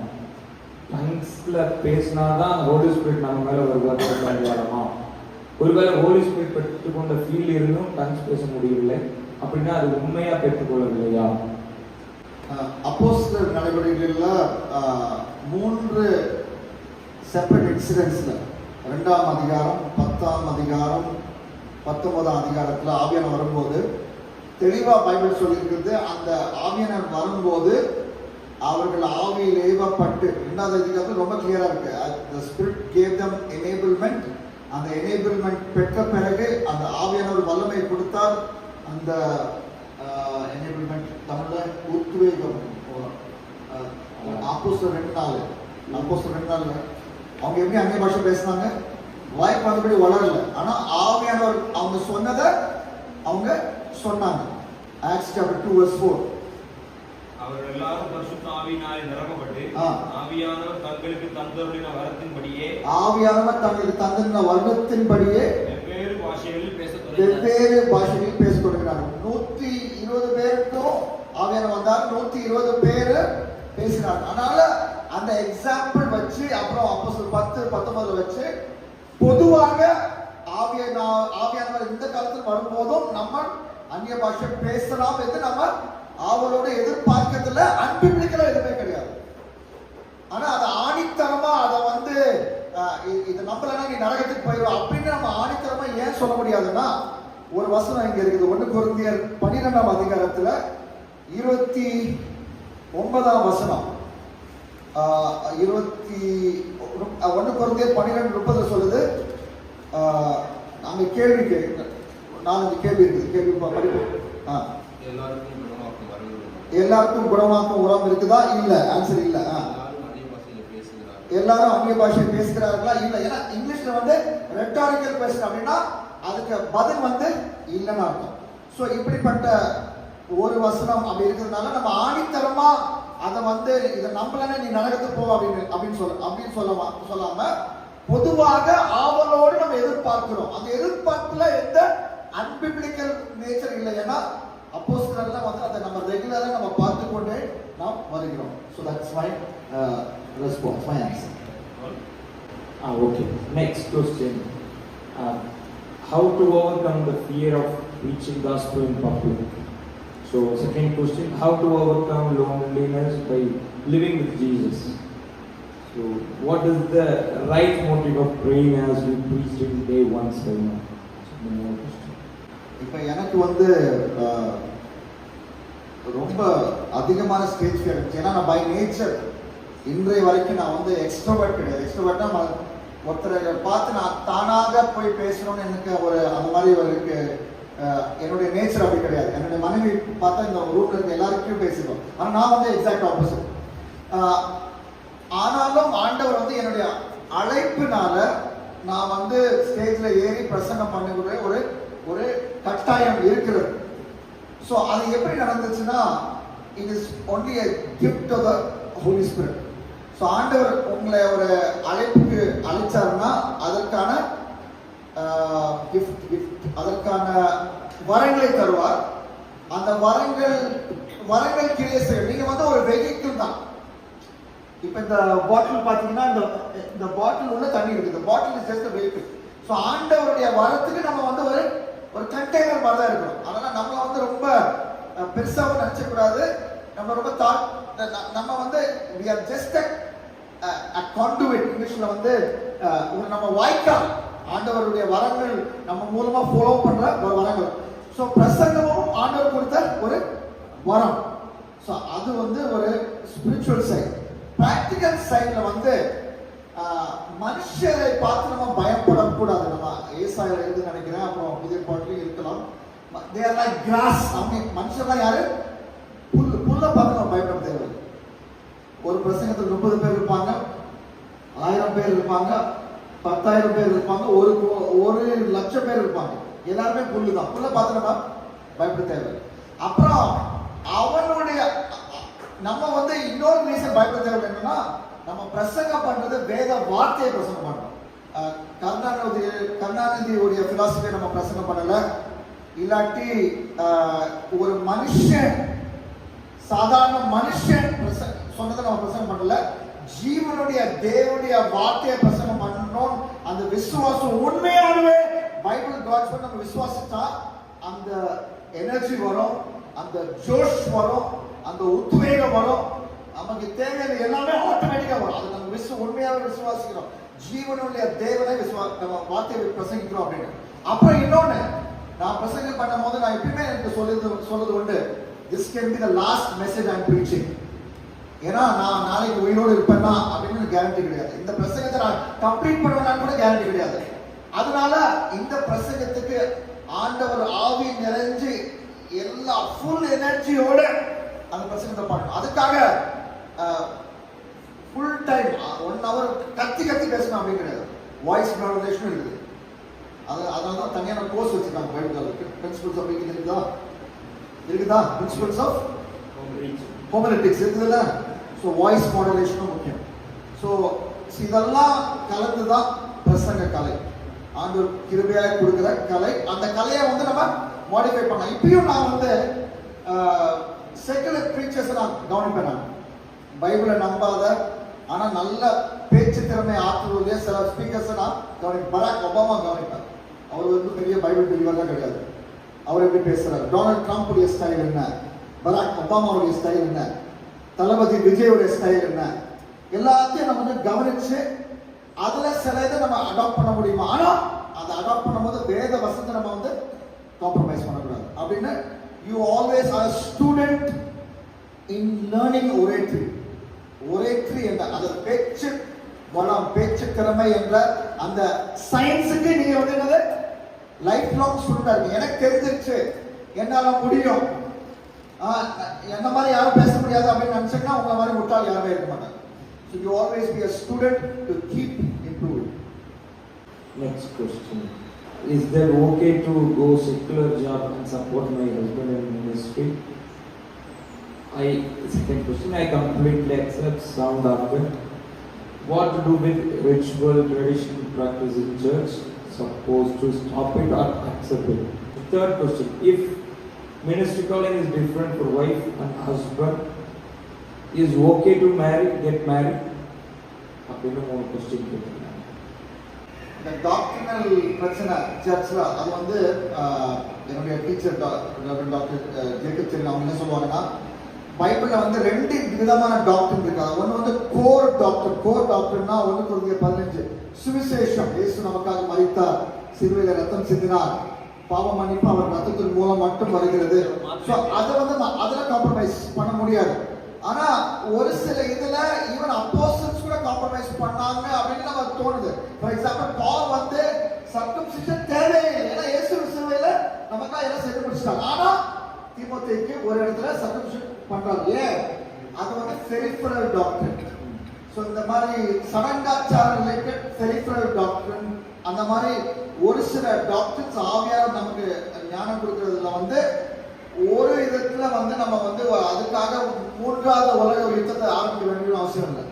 டங்ஸ்ல பேசினாதான் ஹோலி ஸ்பிரிட் நம்ம மேல வருவார் அடையாளமா? ஒருவேளை ஹோலி ஸ்பிரிட் பெற்றுக்கொண்ட ஃபீல் இருந்தும் டங்ஸ் பேச முடியவில்லை அப்படின்னா அது உண்மையா பெற்றுக்கொள்ளவில்லையா? அப்போஸ்தலர் நடவடிக்கைகள்ல 3 செப்பரேட் இன்சிடென்ட்ஸ்ல 2ஆம் அதிகாரம், 10ஆம் அதிகாரம், 19ஆம் அதிகாரத்துல ஆவியானவர் வரும்போது தெளிவா பைபிள் சொல்லியிருக்கிறது. அந்த ஆவியானவர் வரும்போது அவர்கள் ஆவியில் ஏவப்பட்டு, 2ஆவது அதிகாரத்துல ரொம்ப கிளியரா இருக்கு, the spirit gave them enablement. அந்த எனேபிள்மெண்ட் பெற்ற பிறகு அந்த ஆவியானவர் வல்லமை கொடுத்தார். அந்த எனேபிள்மெண்ட் தமிழ்ல உத்வேகம். அப்போஸ்தலர் 2:4 அவங்க எப்படி அந்நிய பாஷை பேசினாங்க? வாய்ப்பு வந்தபடி வளரல, ஆனா ஆவியானவர் அவங்க சொன்னதை அவங்க சொன்னாங்க. ஆக்ட்ஸ் சாப்டர் 2:4 அவர்கள் எல்லாரும் பரிசுத்த ஆவியினாலே நிரப்பப்பட்டு ஆவியானவர் தங்களுக்கு தந்தருளின வரத்தின்படியே வெவ்வேறு பாஷைகளில் பேசத் தொடங்கினார்கள். 120 பேருக்கும் ஆவியானவர் வந்தார், 120 பேர் பேசினார். அதனால அந்த எக்ஸாம்பிள் வச்சு, அப்புறம் அப்போஸ்தலர் 10:19 வச்சு பொதுவாக ஆவியானவர் இந்த காலத்தில் வரும்போதும் நம்ம அந்நிய பாஷை பேசலாம் என்று நம்ம அவரோட எதிர்பார்க்கறதுல அன்பிபிலிக்கலா எதுவுமே கிடையாது. ஆனா அதை ஆணித்தரமா அதை இதை நம்பலன்னா நீ நரகத்துக்கு போயிடும் அப்படின்னு நம்ம ஆணித்தரமா ஏன் சொல்ல முடியாதுன்னா, ஒரு வசனம் இங்க இருக்குது. 1 கொரிந்தியர் 12ஆம் அதிகாரத்துல 29ஆம் வசனம். 1 கொரிந்தியர் 12:30 சொல்லுது. நாங்க கேள்வி கேட்கிறோம், 4 கேள்வி இருக்குது, கேள்வி படிப்போம். எல்லாருக்கும் குணமாக்கும் உரம் இருக்குதா? இல்ல. ஆன்சர் இல்ல. எல்லாரும் அந்நிய பாஷை பேசுகிறார்களா? இல்ல. ஏன்னா இங்கிலீஷ்ல ரெட்டாரிக்கல் கொஸ்டின் அப்படின்னா அதுக்கு பதில் இல்லைன்னு அர்த்தம். சோ இப்படிப்பட்ட ஒரு வசனம் அப்படி இருக்கிறதுனால நம்ம ஆணித்தரமா அதை இதை நம்பலன்னா நீ நரகத்துக்கு போ அப்படின்னு சொல்லாம பொதுவாக ஆவலோடு நம்ம எதிர்பார்க்கிறோம். அந்த எதிர்பார்ப்புல எந்த அன்பிபிலிக்கல் நேச்சர் இல்லை. ஏன்னா அப்போஸ்தலர்லாம் அதை நம்ம ரெகுலரா நம்ம பார்த்து கொண்டே நாம் வருகிறோம். So that's my response, my answer. Okay. Next question. How to overcome the fear of preaching gospel in public? So second question, how to overcome loneliness by living with Jesus? So what is the right motive of praying as we preached in day 1 sermon? இப்போ எனக்கு ரொம்ப அதிகமான stage fear இருந்துச்சு. ஏன்னா நான் by nature இன்றைய வரைக்கும் நான் எக்ஸ்ட்ரோவர்ட் கிடையாது. எக்ஸ்ட்ரோவர்ட்னா ஒருத்தரை பார்த்து நான் தானாக போய் பேசணும்னு எனக்கு அந்த மாதிரி எனக்கு என்னுடைய நேச்சர் அப்படி கிடையாது. என்னுடைய மனைவி பார்த்தா இந்த ரூட்ல இருக்க எல்லாருக்கும் பேசிடுவோம். ஆனால் நான் வந்து எக்ஸாக்ட் ஆப்போசிட். ஆனாலும் ஆண்டவர் வந்து என்னுடைய அழைப்புனால நான் வந்து ஸ்டேஜ்ல ஏறி பிரசங்கம் பண்ணக்கூடிய ஒரு கட்டாயம் இருக்கிறது. ஸோ அது எப்படி நடந்துச்சுன்னா, it is only a gift of the Holy Spirit. So ஆண்டவர் உங்களை ஒரு அழைப்புக்கு அழைச்சாருன்னா அதற்கான கிஃப்ட் அதற்கான வரங்களை தருவார். அந்த வரங்கள் கிரியை செய்யும். நீங்க வந்து ஒரு வெஹிக்கிள் தான். இப்ப இந்த பாட்டில் பாத்தீங்கன்னா இந்த பாட்டில் உள்ள தண்ணி இருக்கு. இந்த bottle is just a vehicle. So ஆண்டவருடைய வரத்துக்கு நம்ம வந்து ஒரு கண்டெய்னர் மாதிரி தான் இருக்கணும். அதனால நம்ம வந்து ரொம்ப பெருசாவும் நினைச்சக்கூடாது. நம்ம ரொம்ப நம்ம வந்து we are just a conduit. இங்கிலீஷ்ல வந்து நம்ம வாய்க்கால். ஆண்டவருடைய வரங்கள் நம்ம மூலமா ஃபாலோ பண்ற ஒரு வரங்கள். ஸோ பிரசங்கமும் ஆண்டவர் கொடுத்த ஒரு வரம். ஸோ அது வந்து ஒரு ஸ்பிரிச்சுவல் சைட். பிராக்டிக்கல் சைட்ல வந்து மனுஷரை பார்த்து நம்ம பயப்படக்கூடாது. நம்ம ஏசாயில இருந்து நினைக்கிறேன், அப்புறம் புதிய பாட்டிலும் இருக்கலாம். they are like grass. மனுஷர்லாம் யாரு? புல்ல பார்த்து நம்ம பயப்பட தேவையில்லை. ஒரு பிரசங்கத்தில் 30 பேர் இருப்பாங்க, 1000 பேர் இருப்பாங்க, 10,000 பேர் இருப்பாங்க, 1,00,000 பேர் இருப்பாங்க. எல்லாருமே புல்லு தான். புல்ல பார்த்து நம்ம பயப்பட தேவையில்லை. அப்புறம் அவனுடைய நம்ம வந்து இன்னொரு ரீசன் பயப்பட தேவை என்னன்னா, நம்ம பிரசங்கம் பண்றது வேத வார்த்தையை பிரசங்கம் பண்றோம். கருணாநிதியுடைய பிலாசபியை நம்ம பிரசங்கம் பண்ணல. இல்லாட்டி ஒரு மனுஷன், சாதாரண மனுஷன் சொன்னதை நம்ம பிரசங்கம் பண்ணல. ஜீவனுடைய தேவனுடைய வார்த்தையை பிரசங்கம் பண்ணணும். அந்த விசுவாசம் உண்மையாகவே பைபிள் காட்ஸ் நம்ம விசுவாசிச்சா அந்த எனர்ஜி வரும், அந்த ஜோஷ் வரும், அந்த உத்வேகம் வரும். நமக்கு தேவையான எல்லாமே ஆட்டோமேட்டிக்கா வரும். அது நம்ம உண்மையாவே விசுவாசிக்கிறோம். ஜீவனுடைய தேவனை நம்ம வார்த்தையை பிரசங்கிக்கிறோம் அப்படின்னு. அப்புறம் இன்னொன்னு, நான் பிரசங்கம் பண்ணும் போது நான் எப்பயுமே எனக்கு சொல்றது உண்டு, this can be the last message I am preaching. ஏன்னா நான் நாளைக்கு உயிரோடு இருப்பேன்னா அப்படின்னு கேரண்டி கிடையாது. இந்த பிரசங்கத்தை நான் கம்ப்ளீட் பண்ணுவேன்னு கூட கேரண்டி கிடையாது. அதனால இந்த பிரசங்கத்துக்கு ஆண்டவர் ஆவி நிறைஞ்சு எல்லா ஃபுல் எனர்ஜியோட அந்த பிரசங்கத்தை பண்ணணும். அதுக்காக ஃபுல் டைம் 1 hour கத்தி பேசணும் அப்படின்னு கிடையாது. வாய்ஸ் மாடுலேஷன் இருக்குது. அதனால தான் தனியான கோர்ஸ் வச்சிருக்காங்க பைபிளுக்கு. பிரின்சிபல்ஸ் ஆஃப் ஸ்பீக்கிங் இருக்குதா? பிரின்சிபல்ஸ் ஆஃப் ஹோமிலெட்டிக்ஸ் இருக்குதுல்ல. ஸோ வாய்ஸ் மாடுலேஷனும் முக்கியம். ஸோ இதெல்லாம் கலந்து தான் பிரசங்க கலை, ஆண்டவர் கிருபையாக கொடுக்குற கலை. அந்த கலையை வந்து நம்ம மாடிஃபை பண்ணலாம். இப்பயும் நான் வந்து செக்குலர் ப்ரீச்சர்ஸ் நான் கவனிப்பேன். நான் பைபிளை நம்பாத ஆனா நல்ல பேச்சு திறமை ஆற்றுவதே சில ஸ்பீக்கர்ஸ் நான் கவனிப்பேன். Barack Obama கவனிப்பேன். அவர் வந்து பெரிய பைபிள் பிரிவெல்லாம் கிடையாது. அவர் எப்படி பேசுறாரு, டொனால்ட் ட்ரம்ப்புடைய ஸ்டைல் என்ன, பராக் ஒபாமாவுடைய ஸ்டைல் என்ன, தளபதி விஜயோடைய ஸ்டைல் என்ன, எல்லாத்தையும் நம்ம வந்து கவனிச்சு அதுல சில இதை நம்ம அடாப்ட் பண்ண முடியுமா. ஆனா அதை அடாப்ட் பண்ணும்போது வேத வசனத்தை நம்ம வந்து காம்ப்ரமைஸ் பண்ணக்கூடாது அப்படின்னு. You always are student in learning oratory. Oratory என்ற அந்த பேச்சு வளம், பேச்சு திறமை என்ற அந்த சயின்ஸுக்கு நீங்க வந்து என்னது லைஃப் லாங் ஸ்டூடெண்டா இருக்கு. எனக்கு தெரிஞ்சிருச்சு, என்னால முடியும், என்ன மாதிரி யாரும் பேச முடியாது அப்படின்னு நினைச்சீங்கன்னா உங்களை மாதிரி முட்டாள் யாருமே இருக்க மாட்டாங்க. So you always be a student to keep improving. Next question. Is that okay to go secular job and support my husband in ministry? Second question, I completely accept sound doctrine. What to do with ritual traditional practice in church? Supposed to stop it or accept it? Third question, if ministry calling is different for wife and husband, is okay to get married? அப்படின்னு 3 question கேட்டிருக்காங்க. இந்த doctrinal பிரச்சனை சர்ச்ல அது வந்து என்னுடைய teacher doctor Jacob Sen அவங்க என்ன சொல்லுவாங்கன்னா, பைபிள்ல வந்து 2 விதமான டாக்டர் இருக்காங்க. ஒன்று வந்து கோர் டாக்டர்னா 1 Corinthians 15 சுவிசேஷம், இயேசு நமக்காக மரித்தார், சிலுவையில ரத்தம் சிந்தினார், பாவ மன்னிப்பு அவர் ரத்தத்தின் மூலம் மட்டும் வருகிறது. ஸோ அதை வந்து அதுல காம்ப்ரமைஸ் பண்ண முடியாது. ஆனா ஒரு சில இதுல ஈவன் அப்போஸ்தலர்ஸ் கூட காம்ப்ரமைஸ் பண்ணாங்க அப்படின்னு நமக்கு தோணுது. ஃபார் எக்ஸாம்பிள் பால் வந்து சர்க்கம்சிஷன் தேவையில்லை, ஏன்னா இயேசு சிலுவையில நமக்காக என்ன பிடிச்சிட்டாங்க. ஆனா தீமோத்தேயுக்கு ஒரு இடத்துல சர்க்கம்சிஷன் பண்றாங்க. ஏன்? அது வந்து பெரிஃபரல் டாக்டர். ஸோ இந்த மாதிரி சடங்காச்சார ரிலேட்டட் பெரிஃபரல் டாக்டர், அந்த மாதிரி ஒரு சில டாக்டர்ஸ் ஆவியார் நமக்கு ஞானம் கொடுக்கறதுல வந்து ஒரு விதத்துல வந்து நம்ம வந்து அதுக்காக மூன்றாவது உலக யுத்தத்தை ஆரம்பிக்க வேண்டிய அவசியம் இல்லை.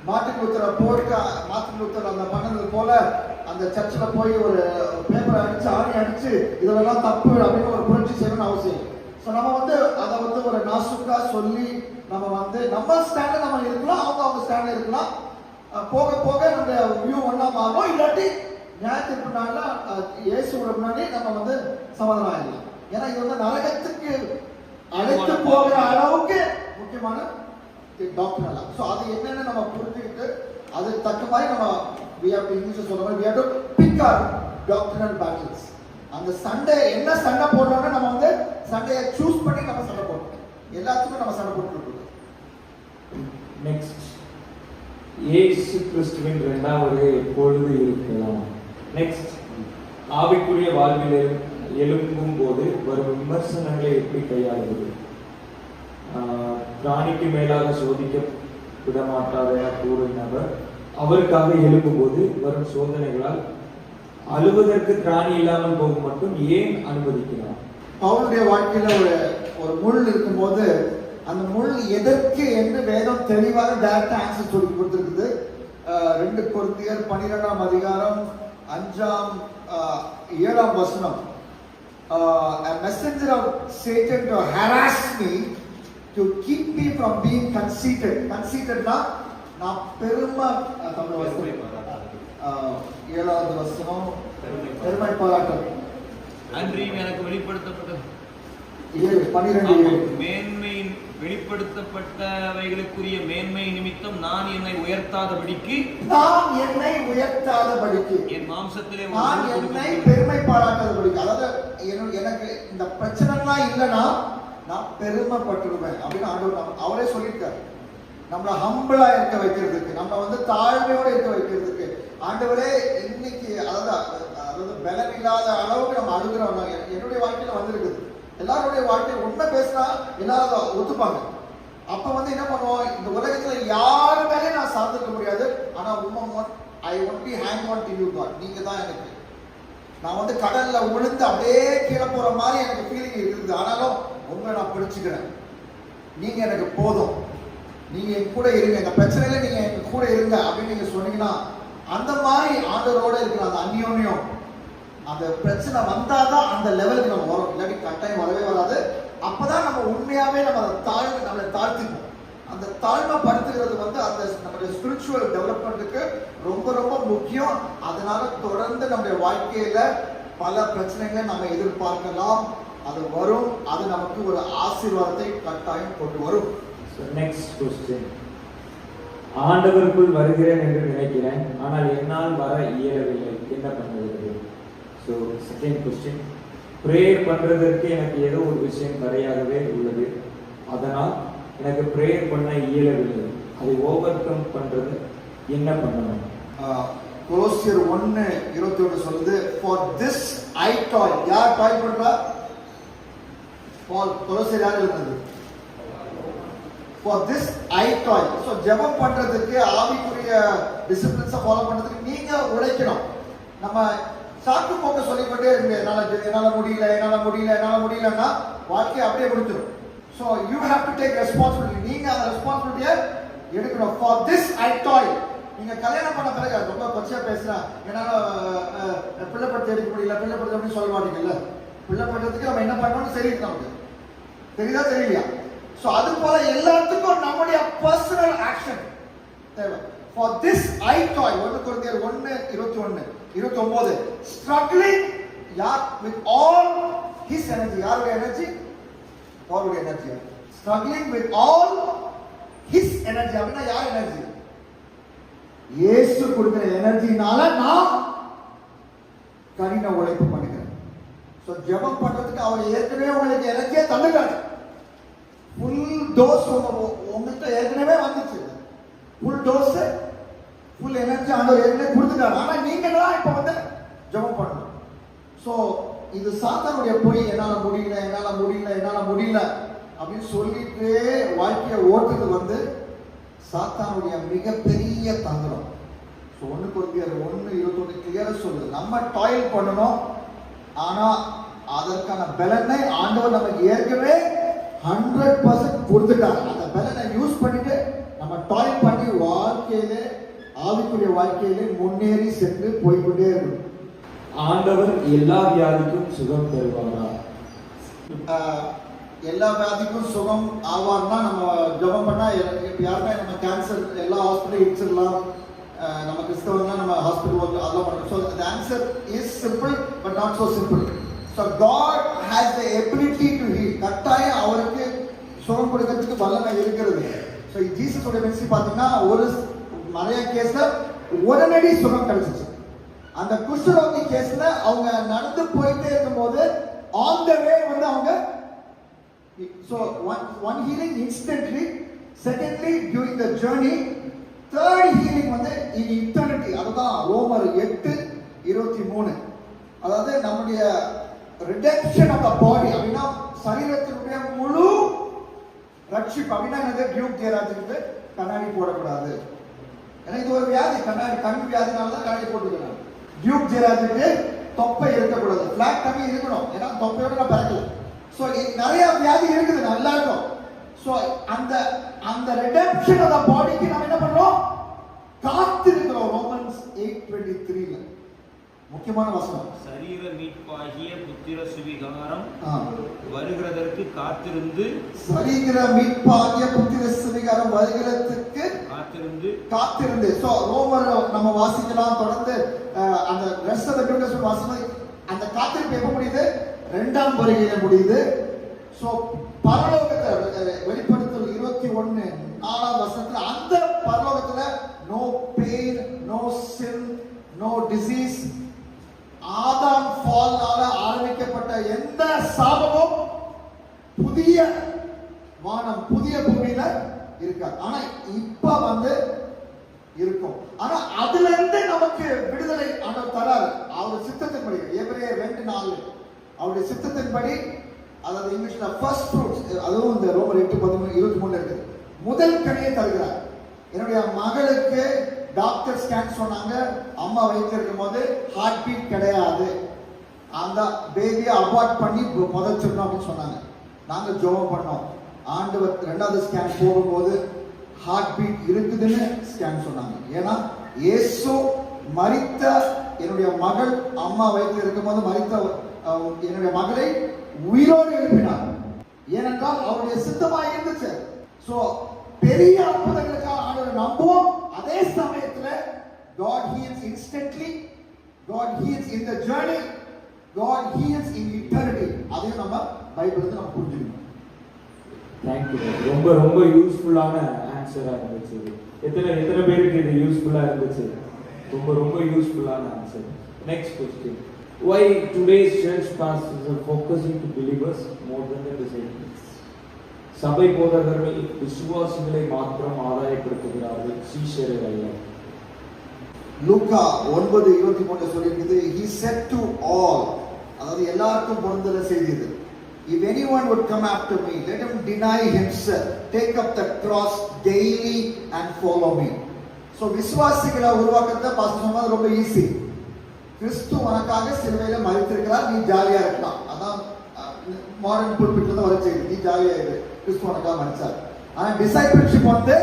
மார்ட்டின் லூத்தர் போயிட்டு மார்ட்டின் லூத்தர் அந்த பண்ணது போல அந்த சர்ச்சில் போய் ஒரு பேப்பரை அடிச்சு ஆணி அடிச்சு இதெல்லாம் தப்பு அப்படின்னு ஒரு புரட்சி செய்யணும்னு அவசியம். ஸோ நம்ம வந்து அதை வந்து ஒரு நாசுக்கா சொல்லி நம்ம வந்து நம்ம ஸ்டாண்ட்ல நம்ம இருக்கலாம், அவங்க ஸ்டாண்ட்ல இருக்கலாம். போக போக நம்ம வியூ ஒன்னா மாறும். இல்லாட்டி நியாயத்திற்கு முன்னாடி இயேசுவோட முன்னாடி நம்ம வந்து சமாதானம் ஆயிடலாம். ஏன்னா இது வந்து நரகத்துக்கு அழைத்து போகிற அளவுக்கு முக்கியமான டாக்டர் அல்ல. ஸோ அது என்னன்னு நம்ம புரிஞ்சுக்கிட்டு அது தக்க மாதிரி நம்ம இங்கிலீஷ் சொல்ற மாதிரி we have to pick our doctrinal battles. அந்த சண்டை என்ன சண்டை போடுறோம்னா நம்ம வந்து சண்டையை சூஸ் பண்ணி நம்ம சண்டை போடுறோம். எல்லாத்துக்கும் நம்ம சண்டை போட்டு இருக்கோம். நெக்ஸ்ட், இயேசு கிறிஸ்துவின் இரண்டாவது பொழுது இருக்கலாம். நெக்ஸ்ட், ஆவிக்குரிய வாழ்வில் எழும்பும் போது வரும் விமர்சனங்களை எப்படி கையாளுவது? பிராணிக்கு மேலாக சோதிக்க விடமாட்டார் என கூறினவர் அவருக்காக எழும்பும் போது வரும் சோதனைகளால் அழுவதற்கு திராணி இல்லாமல் போகும் மட்டும் ஏன் அனுமதிக்கிறார்? பவுலுடைய வாழ்க்கையில ஒரு முள் இருக்கும்போது அந்த முள் எதற்கு என்று வேதம் தெளிவாக டைரக்டா ஆன்சர் சொல்லி கொடுத்திருக்குது. 2 கொரிந்தியர் 12ஆம் அதிகாரம் 5ஆம் 7ஆம் வசனம். A messenger of Satan to harass me, to keep me from being conceited. Conceited na நான் பெருமை தமிழ் வசனம் 7வது வசனம் பெருமை பாராட்டம். அன்றியும் எனக்கு வெளிப்படுத்தப்பட்டது 12 மேன்மை வெளிப்படுத்தப்பட்டவைகளுக்குரிய மேன்மை நிமித்தம் நான் என்னை உயர்த்தாதபடிக்கு என் மாம்சத்திலே நான் என்னை பெருமை பாராட்டாதபடிக்கு. அதாவது எனக்கு இந்த பிரச்சனைலாம் இல்லைன்னா நான் பெருமைப்பட்டுருவேன் அப்படின்னு ஆண்டவர் அவரே சொல்லியிருக்காரு. நம்மளை ஹம்பிளா இருக்க வைக்கிறதுக்கு, நம்ம வந்து தாழ்மையோட இருக்க வைக்கிறதுக்கு ஆண்டவரே இன்னைக்கு அதாவது பலம் இல்லாத அளவுக்கு நம்ம அழுகிறோம். என்னுடைய வாழ்க்கையில வந்திருக்குது. எல்லாருடைய வாழ்க்கையில் உண்மை பேசினா எல்லாரும் ஒத்துப்பாங்க. அப்ப வந்து என்ன பண்ணுவோம், இந்த உலகத்துல யாரு மேலே நான் சார்ந்திருக்க முடியாது. ஆனா I only hang on to you God. நீங்க தான் எனக்கு. நான் வந்து கடல்ல விழுந்து அப்படியே கீழே போற மாதிரி எனக்கு ஃபீலிங் இருக்குது. ஆனாலும் உங்களை நான் பிடிச்சுக்கிறேன். நீங்க எனக்கு போதும். நீங்க என் கூட இருங்க, இந்த பிரச்சனையில நீங்க என் கூட இருங்க அப்படின்னு நீங்க சொன்னீங்கன்னா அந்த மாதிரி ஆண்டவரோட இருக்கிற அந்த அந்யோன்யம், அந்த பிரச்சனை வந்தாதான் அந்த லெவலுக்கு நம்ம வரும். இல்லாட்டி கட்டாயம் வரவே வராது. அப்பதான் நம்ம உண்மையாவே நம்மளை தாழ்த்திப்போம். அந்த தாழ்மைப்படுத்துகிறது வந்து அந்த நம்மளுடைய ஸ்பிரிச்சுவல் டெவலப்மெண்ட்டுக்கு ரொம்ப ரொம்ப முக்கியம். அதனால தொடர்ந்து நம்முடைய வாழ்க்கையில பல பிரச்சனைகளை நம்ம எதிர்பார்க்கலாம். அது வரும். அது நமக்கு ஒரு ஆசீர்வாதத்தை கட்டாயம் கொண்டு வரும். நெக்ஸ்ட் क्वेश्चन, ஆண்டவருக்குள் வருகிறேன் என்று நினைக்கிறேன், ஆனால் என்னால் வர இயலவில்லை, என்ன பண்ணுவது? ஸோ செகண்ட் क्वेश्चन, ப்ரேயர் பண்றதற்கு எனக்கு ஏதோ ஒரு விஷயம் தடையாகவே உள்ளது, அதனால் எனக்கு ப்ரேயர் பண்ண இயலவில்லை, அதை ஓவர் கம் பண்றது என்ன பண்ணணும்? கொலோசியர் 1:21 சொல்லுது, for this I toil. யார் டாய் பண்றா? கொலோசியர் யார் எழுதுனது? For this I toil. So ஜெபம் பண்றதுக்கு, ஆவிக்குரிய டிசிப்ளின்ஸை ஃபாலோ பண்றதுக்கு நீங்க உழைக்கணும். நம்ம சாக்கு போக்க சொல்லிக்கொண்டே இருங்க, என்னால முடியலன்னா வாழ்க்கை அப்படியே முடிச்சிடும். So you have to take responsibility. நீங்க அந்த ரெஸ்பான்சிபிலிட்டியை எடுக்கணும். For this I toil. நீங்க கல்யாணம் பண்ண பிறகு ரொம்ப கொச்சையா பேசுறா, என்னால பிள்ளை படுத்து எடுக்க முடியல, பிள்ளை படுத்து அப்படின்னு சொல்ல மாட்டீங்கல்ல. பிள்ளை பண்றதுக்கு நம்ம என்ன பண்ணணும்னு தெரியுது, நமக்கு தெரியுதா தெரியலையா? சோ அது போல எல்லாத்துக்கும் நம்முடைய பர்சனல் ஆக்ஷன் தேவை. For this I toil. 1 கொரிந்தியர் 1:21-29 struggling with all his energy. யாருடைய எனர்ஜி? பவுலுடைய energy. struggling with all his energy. அப்படின்னா யார் எனர்ஜி? இயேசு கொடுக்கிற எனர்ஜினால நான் கடின உழைப்பு பண்ணுகிறேன். சோ ஜெபம் பண்றதுக்கு அவர் ஏற்கனவே உங்களுக்கு எனர்ஜியை தந்துட்டாரு. ஃபுல் டோஸ் உங்கள்கிட்ட ஏற்கனவே வந்துச்சு. ஃபுல் டோஸ், ஃபுல் எனர்ஜி ஆண்டவர் ஏற்கனவே கொடுத்துட்டாரு. ஆனா நீங்க தான் இப்ப வந்து ஜெபம் பண்ணணும். சோ இது சாத்தானுடைய பொய். என்னால முடியல என்னால முடியல என்னால முடியல அப்படின்னு சொல்லிட்டு வாழ்க்கையை ஓட்டுறது வந்து சாத்தானுடைய மிகப்பெரிய தந்திரம். 1 கொரிந்தியர் 1:21 கிளியரா சொல்லுது, நம்ம டாயில் பண்ணணும், ஆனா அதற்கான பலனை ஆண்டவர் நமக்கு ஏற்கனவே 100% கொடுத்துட்டார். அந்த பலனை யூஸ் பண்ணிட்டு நம்ம டாயில் பண்ணி வாழ்க்கையிலே ஆவிக்குரிய வாழ்க்கையிலே முன்னேறி சென்று போய்கொண்டே இருக்கணும். ஆண்டவர் எல்லா வியாதிக்கும் சுகம் தருவாரா? எல்லா வியாதிக்கும் சுகம் ஆவார்னா நம்ம ஜெபம் பண்ணா யாருமே நம்ம கேன்சர் எல்லா ஹாஸ்பிட்டல் இடிச்சிடலாம், நம்ம கிறிஸ்தவங்க நம்ம ஹாஸ்பிட்டல் ஒர்க் அதெல்லாம் பண்ணணும். So the answer is simple but not so simple. So God has the ability to heal. கட்டாயம் அவருக்கு சுகம் கொடுக்கறதுக்கு வல்லமை இருக்கிறது. ஸோ ஜீசஸோட மென்சி பார்த்தீங்கன்னா ஒரு நிறைய கேஸ்ல உடனடி சுகம் கிடைச்சிச்சு. அந்த குஷ்டரோகி கேஸ்ல அவங்க நடந்து போயிட்டே இருக்கும்போது ஆன் த வே வந்து அவங்க so one healing instantly, secondly during the journey, third healing வந்து in eternity. அதுதான் ரோமர் 8:23. அதாவது நம்முடைய redemption of the body அப்படின்னா சரீரத்தினுடைய முழு ரட்சிப்பு. அப்படின்னா என்னது? டியூப் ஜெயராஜுக்கு கண்ணாடி போடக்கூடாது, ஏன்னா இது ஒரு வியாதி, கண்ணாடி கண் வியாதினால தான் கண்ணாடி போட்டுக்கிறாங்க. டியூப் ஜெயராஜுக்கு தொப்பை இருக்கக்கூடாது, பிளாட் டம்மி இருக்கணும், ஏன்னா தொப்பையோட நான் பிறக்கல. ஸோ நிறைய வியாதி இருக்குது நல்லா இருக்கும். ஸோ அந்த ரிடெம்ப்ஷன் ஆஃப் தி பாடிக்கு நம்ம என்ன பண்றோம்? காத்திருக்கிறோம். ரோமன்ஸ் 8:23 முக்கியமான வசனம். சரீர மீட்பாகிய புத்திர சுவிகாரம் வருகிறதற்கு காத்திருந்து, சரீர மீட்பாகிய புத்திர சுவிகாரம் வருகிறதுக்கு காத்திருந்து. ஸோ ரோமர் நம்ம வாசிக்கலாம் தொடர்ந்து. அந்த ரெஸ்ட் ஆஃப் தி நியூ வாசிக்கும் அந்த காத்திருப்பு எப்போ முடியுது? 2ஆம் வருகையில முடியுது. சோ பரலோகத்துல வெளிப்படுத்தல் 21:4 வசனத்துல அந்த பரலோகத்துல no pain, no sin, no disease, Adam ஃபால்னால ஆரம்பிக்கப்பட்ட எந்த சாபமும் புதிய வானம் புதிய பூமியில இருக்காது. ஆனா இப்ப வந்து இருக்கும். ஆனா அதுல இருந்து நமக்கு விடுதலை ஆண்டவர் தராரு. அவர் சித்தத்தின்படி எபிரேயர் 2:4 அவருடைய சித்தத்தின்படி, அதாவது இங்கிலீஷ்ல ஃபர்ஸ்ட் ஃப்ரூட்ஸ், அதுவும் இந்த ரோமர் 8:23 இருக்கு, முதல் கனியை தருகிறார். என்னுடைய மகளுக்கு டாக்டர் ஸ்கேன் சொன்னாங்க, அம்மா வயிற்றில் இருக்கும் போது ஹார்ட் பீட் கிடையாது, அந்த பேபியை அபார்ட் பண்ணி புதைச்சிடணும் அப்படின்னு சொன்னாங்க. நாங்க ஜெபம் பண்ணோம். ஆண்டவர் 2வது ஸ்கேன் போகும்போது ஹார்ட் பீட் இருக்குதுன்னு ஸ்கேன் சொன்னாங்க. ஏன்னா இயேசு மரித்த என்னுடைய மகள் அம்மா வயிற்றில் இருக்கும்போது மரித்த என்னுடைய மகளை உயிரோடு எழுப்பினார். ஏனென்றால் அவருடைய சித்தமாக இருந்துச்சு. சோ பெரிய அற்புதங்களுக்காக ஆண்டவரை நம்புவோம். அதே சமயத்துல God heals instantly, God heals in the journey, God heals in eternity. அதையும் நம்ம பைபிள்ல நம்ம புரிஞ்சுக்கணும். தேங்க்யூ. ரொம்ப ரொம்ப யூஸ்ஃபுல்லான ஆன்சரா இருந்துச்சு. எத்தனை பேருக்கு இது யூஸ்ஃபுல்லா இருந்துச்சு? ரொம்ப ரொம்ப யூஸ்ஃபுல்லான answer. Next question. Why today's church pastors are focusing to believers more than the disciples? சபை போதகர்கள் விசுவாசிகளை மாத்திரம் ஆதாயப்படுத்துகிறார்கள், சீஷரை அல்ல. லூக்கா 9:23 சொல்லியிருக்குது, he said to all, அதாவது எல்லாருக்கும் பொருந்துற செய்தி இது. If anyone would come after me, let him deny himself, take up the cross daily and follow me. So விசுவாசிகளை உருவாக்குறது பாஸ்டர் சொன்னது ரொம்ப ஈஸி. கிறிஸ்து உனக்காக சிலுவையில மரித்திருக்கிறார், நீ ஜாலியா இருக்கலாம். அதான் மாடர்ன் புல்பிட்ல தான் வர செய்யுது, நீ ஜாலியா இரு, கிறிஸ்து உனக்காக மரிச்சார். ஆனா டிசைபிள்ஷிப் வந்து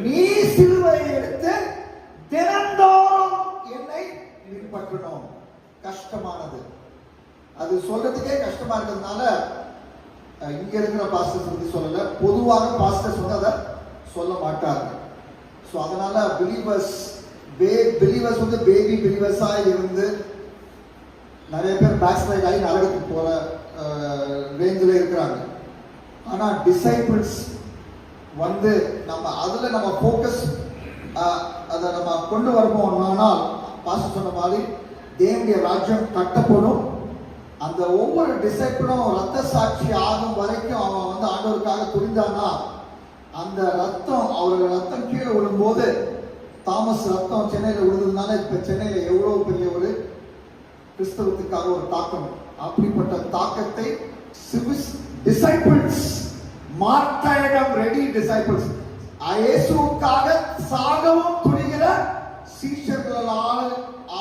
நீ சிலுவையை எடுத்து தினந்தோறும் என்னை பின்பற்றணும். கஷ்டமானது, அது சொல்றதுக்கே கஷ்டமா இருக்கிறதுனால இங்க இருக்கிற பாஸ்டர்ஸ் பத்தி சொல்லல, பொதுவாக பாஸ்டர்ஸ் வந்து அதை சொல்ல மாட்டாங்க. ஸோ அதனால பிலீவர்ஸ் வந்து பேபி பிலீவர்ஸா இருந்து நிறைய பேர் பேக்ஸ்லைட் ஆகி நரகத்துக்கு போற ரேஞ்சில் இருக்கிறாங்க. ஆனா டிசைபிள்ஸ் வந்து அதுல நம்ம ஃபோக்கஸ் அதை நம்ம கொண்டு வரப்போனால் பாஸ்டர் சொன்ன மாதிரி தேவனுடைய ராஜ்யம் கட்டப்படும். அந்த ஒவ்வொரு டிசைபிளும் ரத்த சாட்சி ஆகும் வரைக்கும் அவன் வந்து ஆண்டவருக்காக புரிந்தானா, அந்த ரத்தம் அவர்கள் ரத்தம் கீழே விழும்போது, தாமஸ் ரத்தம் சென்னையில் விழுந்ததுனால இப்ப சென்னையில எவ்வளவு பெரிய ஒரு கிறிஸ்தவத்துக்காக ஒரு தாக்கம். அப்படிப்பட்ட தாக்கத்தை டிசைபிள்ஸ், மார்டைடம் ரெடி டிசைபிள்ஸ், இயேசுவுக்காக சாகவும் துணிகிற சீஷர்களால்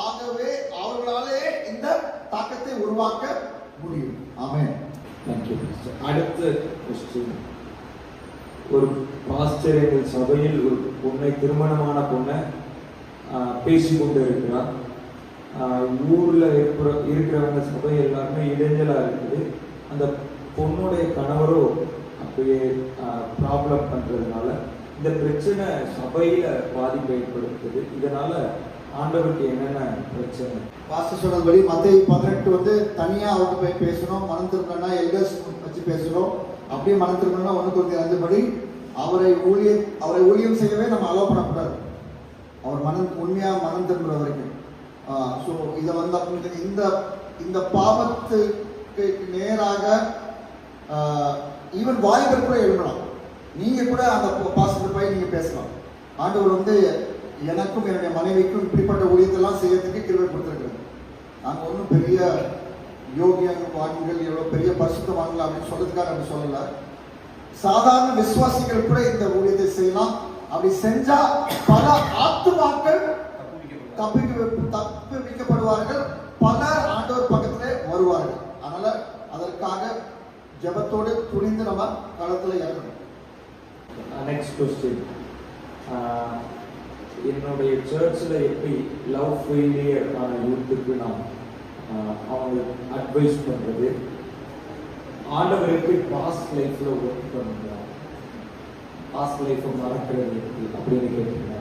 ஆகவே அவர்களாலே இந்த தாக்கத்தை உருவாக்க முடியும். ஆமென். தேங்க்யூ. அடுத்த கொஸ்டின். ஒரு பாஸ்டர் எங்கள் சபையில் ஒரு பொண்ணை, திருமணமான பொண்ணை பேசிக்கொண்டு இருக்கிறார். ஊர்ல இருக்கிறவங்க சபை எல்லாருமே இடைஞ்சலா இருக்குது. அந்த பொண்ணுடைய கணவரோ அப்படியே ப்ராப்ளம் பண்றதுனால இந்த பிரச்சனை சபையில பாதிப்பை ஏற்படுத்துது. இதனால ஆண்டவருக்கு என்னென்ன பிரச்சனை? பாஸ்டர் சொன்னபடி மத்தேயு 18 வந்து தனியா அவர்கிட்ட போய் பேசணும். மனம் திரும்பணும்னா எல்டர்ஸ் வச்சு பேசணும். அப்படியே மனம் திரும்பணும்னா 1 Corinthians 5 படி அவரை ஊழியம் செய்யவே நம்ம அலோவ் பண்ணக்கூடாது. அவர் உண்மையா மனம் திரும்புற வரைக்கும். ஸோ இதை வந்து இந்த பாவத்துக்கு நேராக ஈவன் வாலிபர் கூட எழுதலாம். நீங்க கூட அந்த பாஸ்டர் போய் நீங்க பேசலாம். ஆண்டவர் வந்து எனக்கும் என்னுடைய மனைவிக்கும் இப்படிப்பட்ட ஊழியத்தெல்லாம் செய்யறதுக்கு கிருபை கொடுத்திருக்கிறது. நாங்க ஒன்றும் பெரிய யோகியவான்கள், எவ்வளவு பெரிய பரிசுத்தவான்கள் அப்படின்னு சொல்றதுக்காக அப்படி சொல்லல. சாதாரண விசுவாசிகள் கூட இந்த ஊழியத்தை செய்யலாம். அப்படி செஞ்சா பல ஆத்துமாக்கள் தப்புவிக்கப்படுவார்கள், பலர் ஆண்டவர் பக்கத்திலே வருவார்கள். அதனால அதற்காக ஜெபத்தோடு துணிந்து நம்ம களத்துல இறங்கணும். Next question. என்னுடைய சர்ச்சில் எப்படி லவ் ஃபெயிலியர் ஆன யூத்துக்கு நான் அவங்களுக்கு அட்வைஸ் பண்ணுறது, ஆண்டவர் எப்படி பாஸ்ட் லைஃப்பில் ஒர்க் பண்ணுறாங்க, பாஸ்ட் லைஃப்பை மறக்கிறது எப்படி அப்படின்னு கேட்டிருக்காங்க.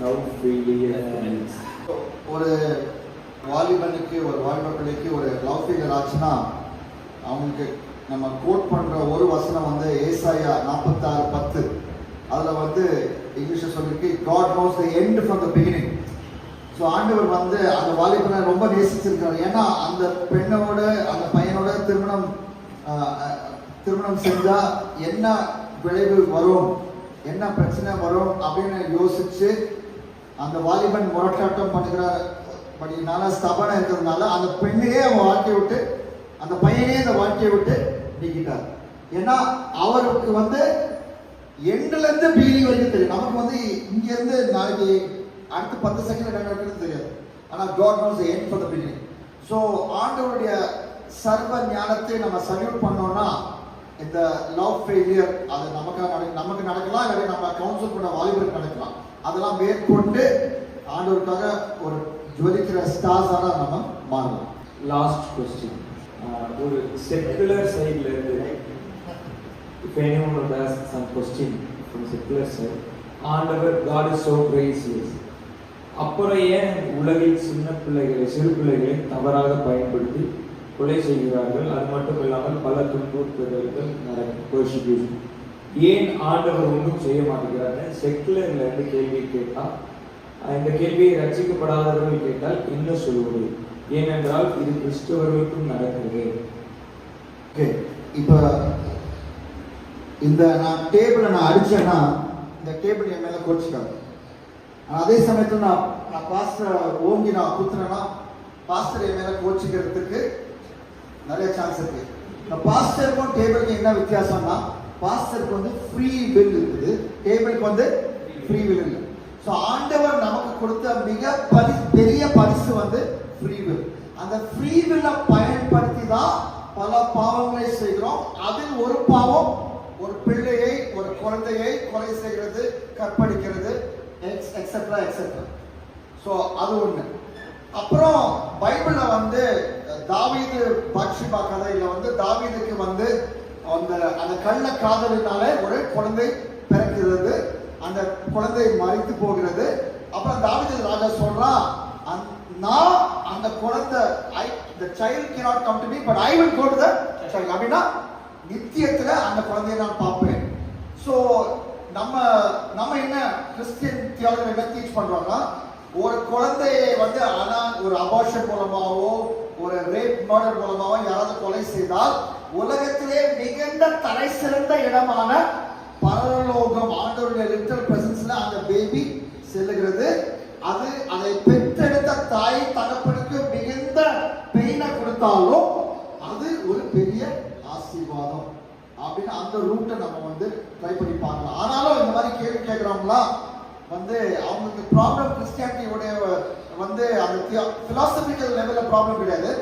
Love failure. ஒரு வாலிபனுக்கு, ஒரு வாலிப பிள்ளைக்கு ஒரு லவ் ஃபெயிலியர் ஆச்சுன்னா அவங்களுக்கு நம்ம கோட் பண்ற ஒரு வசனம் வந்து ஏசாயா 46:10. அதுல வந்து இங்கிலீஷ்ல சொல்லிருக்கு, God knows the end from the beginning. So ஆண்டவர் வந்து அந்த வாலிபனை ரொம்ப நேசிச்சிருக்காரு. ஏன்னா அந்த பெண்ணோட அந்த பையனோட திருமணம் செஞ்சா என்ன விளைவு வரும், என்ன பிரச்சனை வரும் அப்படின்னு யோசிச்சு அந்த வாலிபன் முரட்டாட்டம் பண்ணுகிறபடினால, ஸ்தபனம் இருக்கிறதுனால அந்த பெண்ணையே அவன் வாழ்க்கையை விட்டு, அந்த பையனே அந்த வாழ்க்கையை விட்டு நீக்கிட்டார். ஏன்னா அவருக்கு வந்து எண்ட்ல இருந்து பீலி வரைக்கும் தெரியும். நமக்கு வந்து இங்க இருந்து நாளைக்கு அடுத்து 10 செகண்ட் என்ன நடக்குதுன்னு தெரியாது. ஆனா God knows the end from the beginning. So ஆண்டவருடைய சர்வ ஞானத்தை நம்ம சல்யூட் பண்ணோம்னா இந்த லவ் ஃபெயிலியர் அது நமக்கு நடக்கலாம், இல்லை நம்ம கவுன்சில் பண்ண வாலிபருக்கு நடக்கலாம். அதெல்லாம் மேற்கொண்டு ஆண்டவருக்காக ஒரு ஜொலிக்கிற ஸ்டார்ஸாக நம்ம மாறலாம். Last question. ஒரு செக்குலர் சைட்ல இருந்து, if anyone would ask some question from secular side, ஆண்டவர் God is so gracious. அப்புறம் ஏன் உலகில் சிறு பிள்ளைகளை தவறாக பயன்படுத்தி கொலை செய்கிறார்கள்? அது மட்டும் இல்லாமல் பல துன்புறுத்தல்கள் நடக்கும். ஏன் ஆண்டவர் ஒன்றும் செய்ய மாட்டேங்கிறாரு? செக்குலர்ல இருந்து கேள்வி கேட்டால், இந்த கேள்வியை ரட்சிக்கப்படாதவர்கள் கேட்டால் என்ன சொல்வது? ஏனென்றால் இது கிறிஸ்தவர்களுக்கும் நடக்கிறது. ஓகே, இப்போ இந்த நான் டேபிளை நான் அடிச்சேன்னா இந்த டேபிள் என் மேல கோச்சிக்காது. அதே சமயத்தில் நான் பாஸ்டர் ஓங்கி நான் குத்துறேன்னா பாஸ்டர் என் மேல கோச்சிக்கிறதுக்கு நிறைய சான்ஸ் இருக்கு. இந்த பாஸ்டருக்கும் டேபிளுக்கு என்ன வித்தியாசம்னா, பாஸ்டருக்கு வந்து ஃப்ரீ வில் இருக்குது, டேபிளுக்கு வந்து ஃப்ரீ வில் இல்லை. ஸோ ஆண்டவர் நமக்கு கொடுத்த மிக பெரிய பரிசு வந்து ஃப்ரீ வில். அந்த ஃப்ரீ வில்லை பயன்படுத்தி தான் பல பாவங்களை செய்கிறோம். அதில் ஒரு பாவம் ஒரு பிள்ளையை, ஒரு குழந்தையை கொலை செய்கிறது, கற்பழிக்கிறது, எக்ஸெட்ரா எக்ஸெட்ரா. ஸோ அது ஒண்ணு. அப்புறம் பைபிள்ல வந்து தாவீது பாத்ஷிபா கதையில வந்து தாவீதுக்கு வந்து அந்த கள்ள காதலினாலே ஒரு குழந்தை பிறக்கிறது, அந்த குழந்தை மரித்து போகிறது. அப்புறம் தாவீது ராஜா சொல்றான், நான் அந்த குழந்தை the child cannot come to me but I will go to the child. அப்படின்னா நித்தியத்துல அந்த குழந்தையை நான் பார்ப்பேன். ஸோ நம்ம என்ன கிறிஸ்டியன் தியாலஜி என்ன டீச் பண்றோம்னா, ஒரு குழந்தையை வந்து ஆனா ஒரு அபார்ஷன் மூலமாவோ ஒரு ரேப் மர்டர் மூலமாவோ யாராவது கொலை செய்தால் உலகத்திலே மிகுந்த தலை சிறந்த இடமான பரலோகம் ஆண்டவருடைய லிட்டரல் பிரசன்ஸ்ல அந்த பேபி செல்லுகிறது. அதை பெற்றெடுத்த கொடுத்தாலும் அது ஒரு பெரிய ஆசீர்வாதம் அப்படின்னு அந்த ரூட்டை நம்ம வந்து ட்ரை பண்ணி பார்க்கலாம். ஆனாலும் இந்த மாதிரி கேள்வி கேட்குறவங்களாம் வந்து அவங்களுக்கு ப்ராப்ளம் கிறிஸ்டியானிட்டியோடைய வந்து அந்த பிலாசபிக்கல் லெவலில் ப்ராப்ளம் கிடையாது,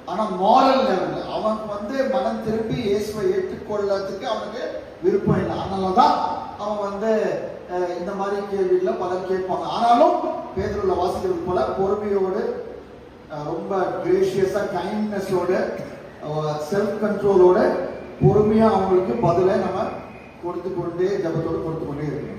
ஆனால் மாரல் லெவலில் அவனுக்கு வந்து மனம் திரும்பி இயேசுவை ஏற்றுக்கொள்ளறதுக்கு அவனுக்கு விருப்பம் இல்லை. அதனால தான் அவன் வந்து இந்த மாதிரி கேள்விகளை பலர் கேட்பாங்க. ஆனாலும் பேதுருல வாசிக்கிறது போல பொறுமையோடு, ரொம்ப கிரேஷியஸா, கைண்ட்னஸோட, செல்ஃப் கண்ட்ரோலோட பொறுமையா அவங்களுக்கு பதிலை நம்ம கொடுத்து கொண்டே, ஜபத்தோடு கொடுத்து கொண்டே இருக்கணும்.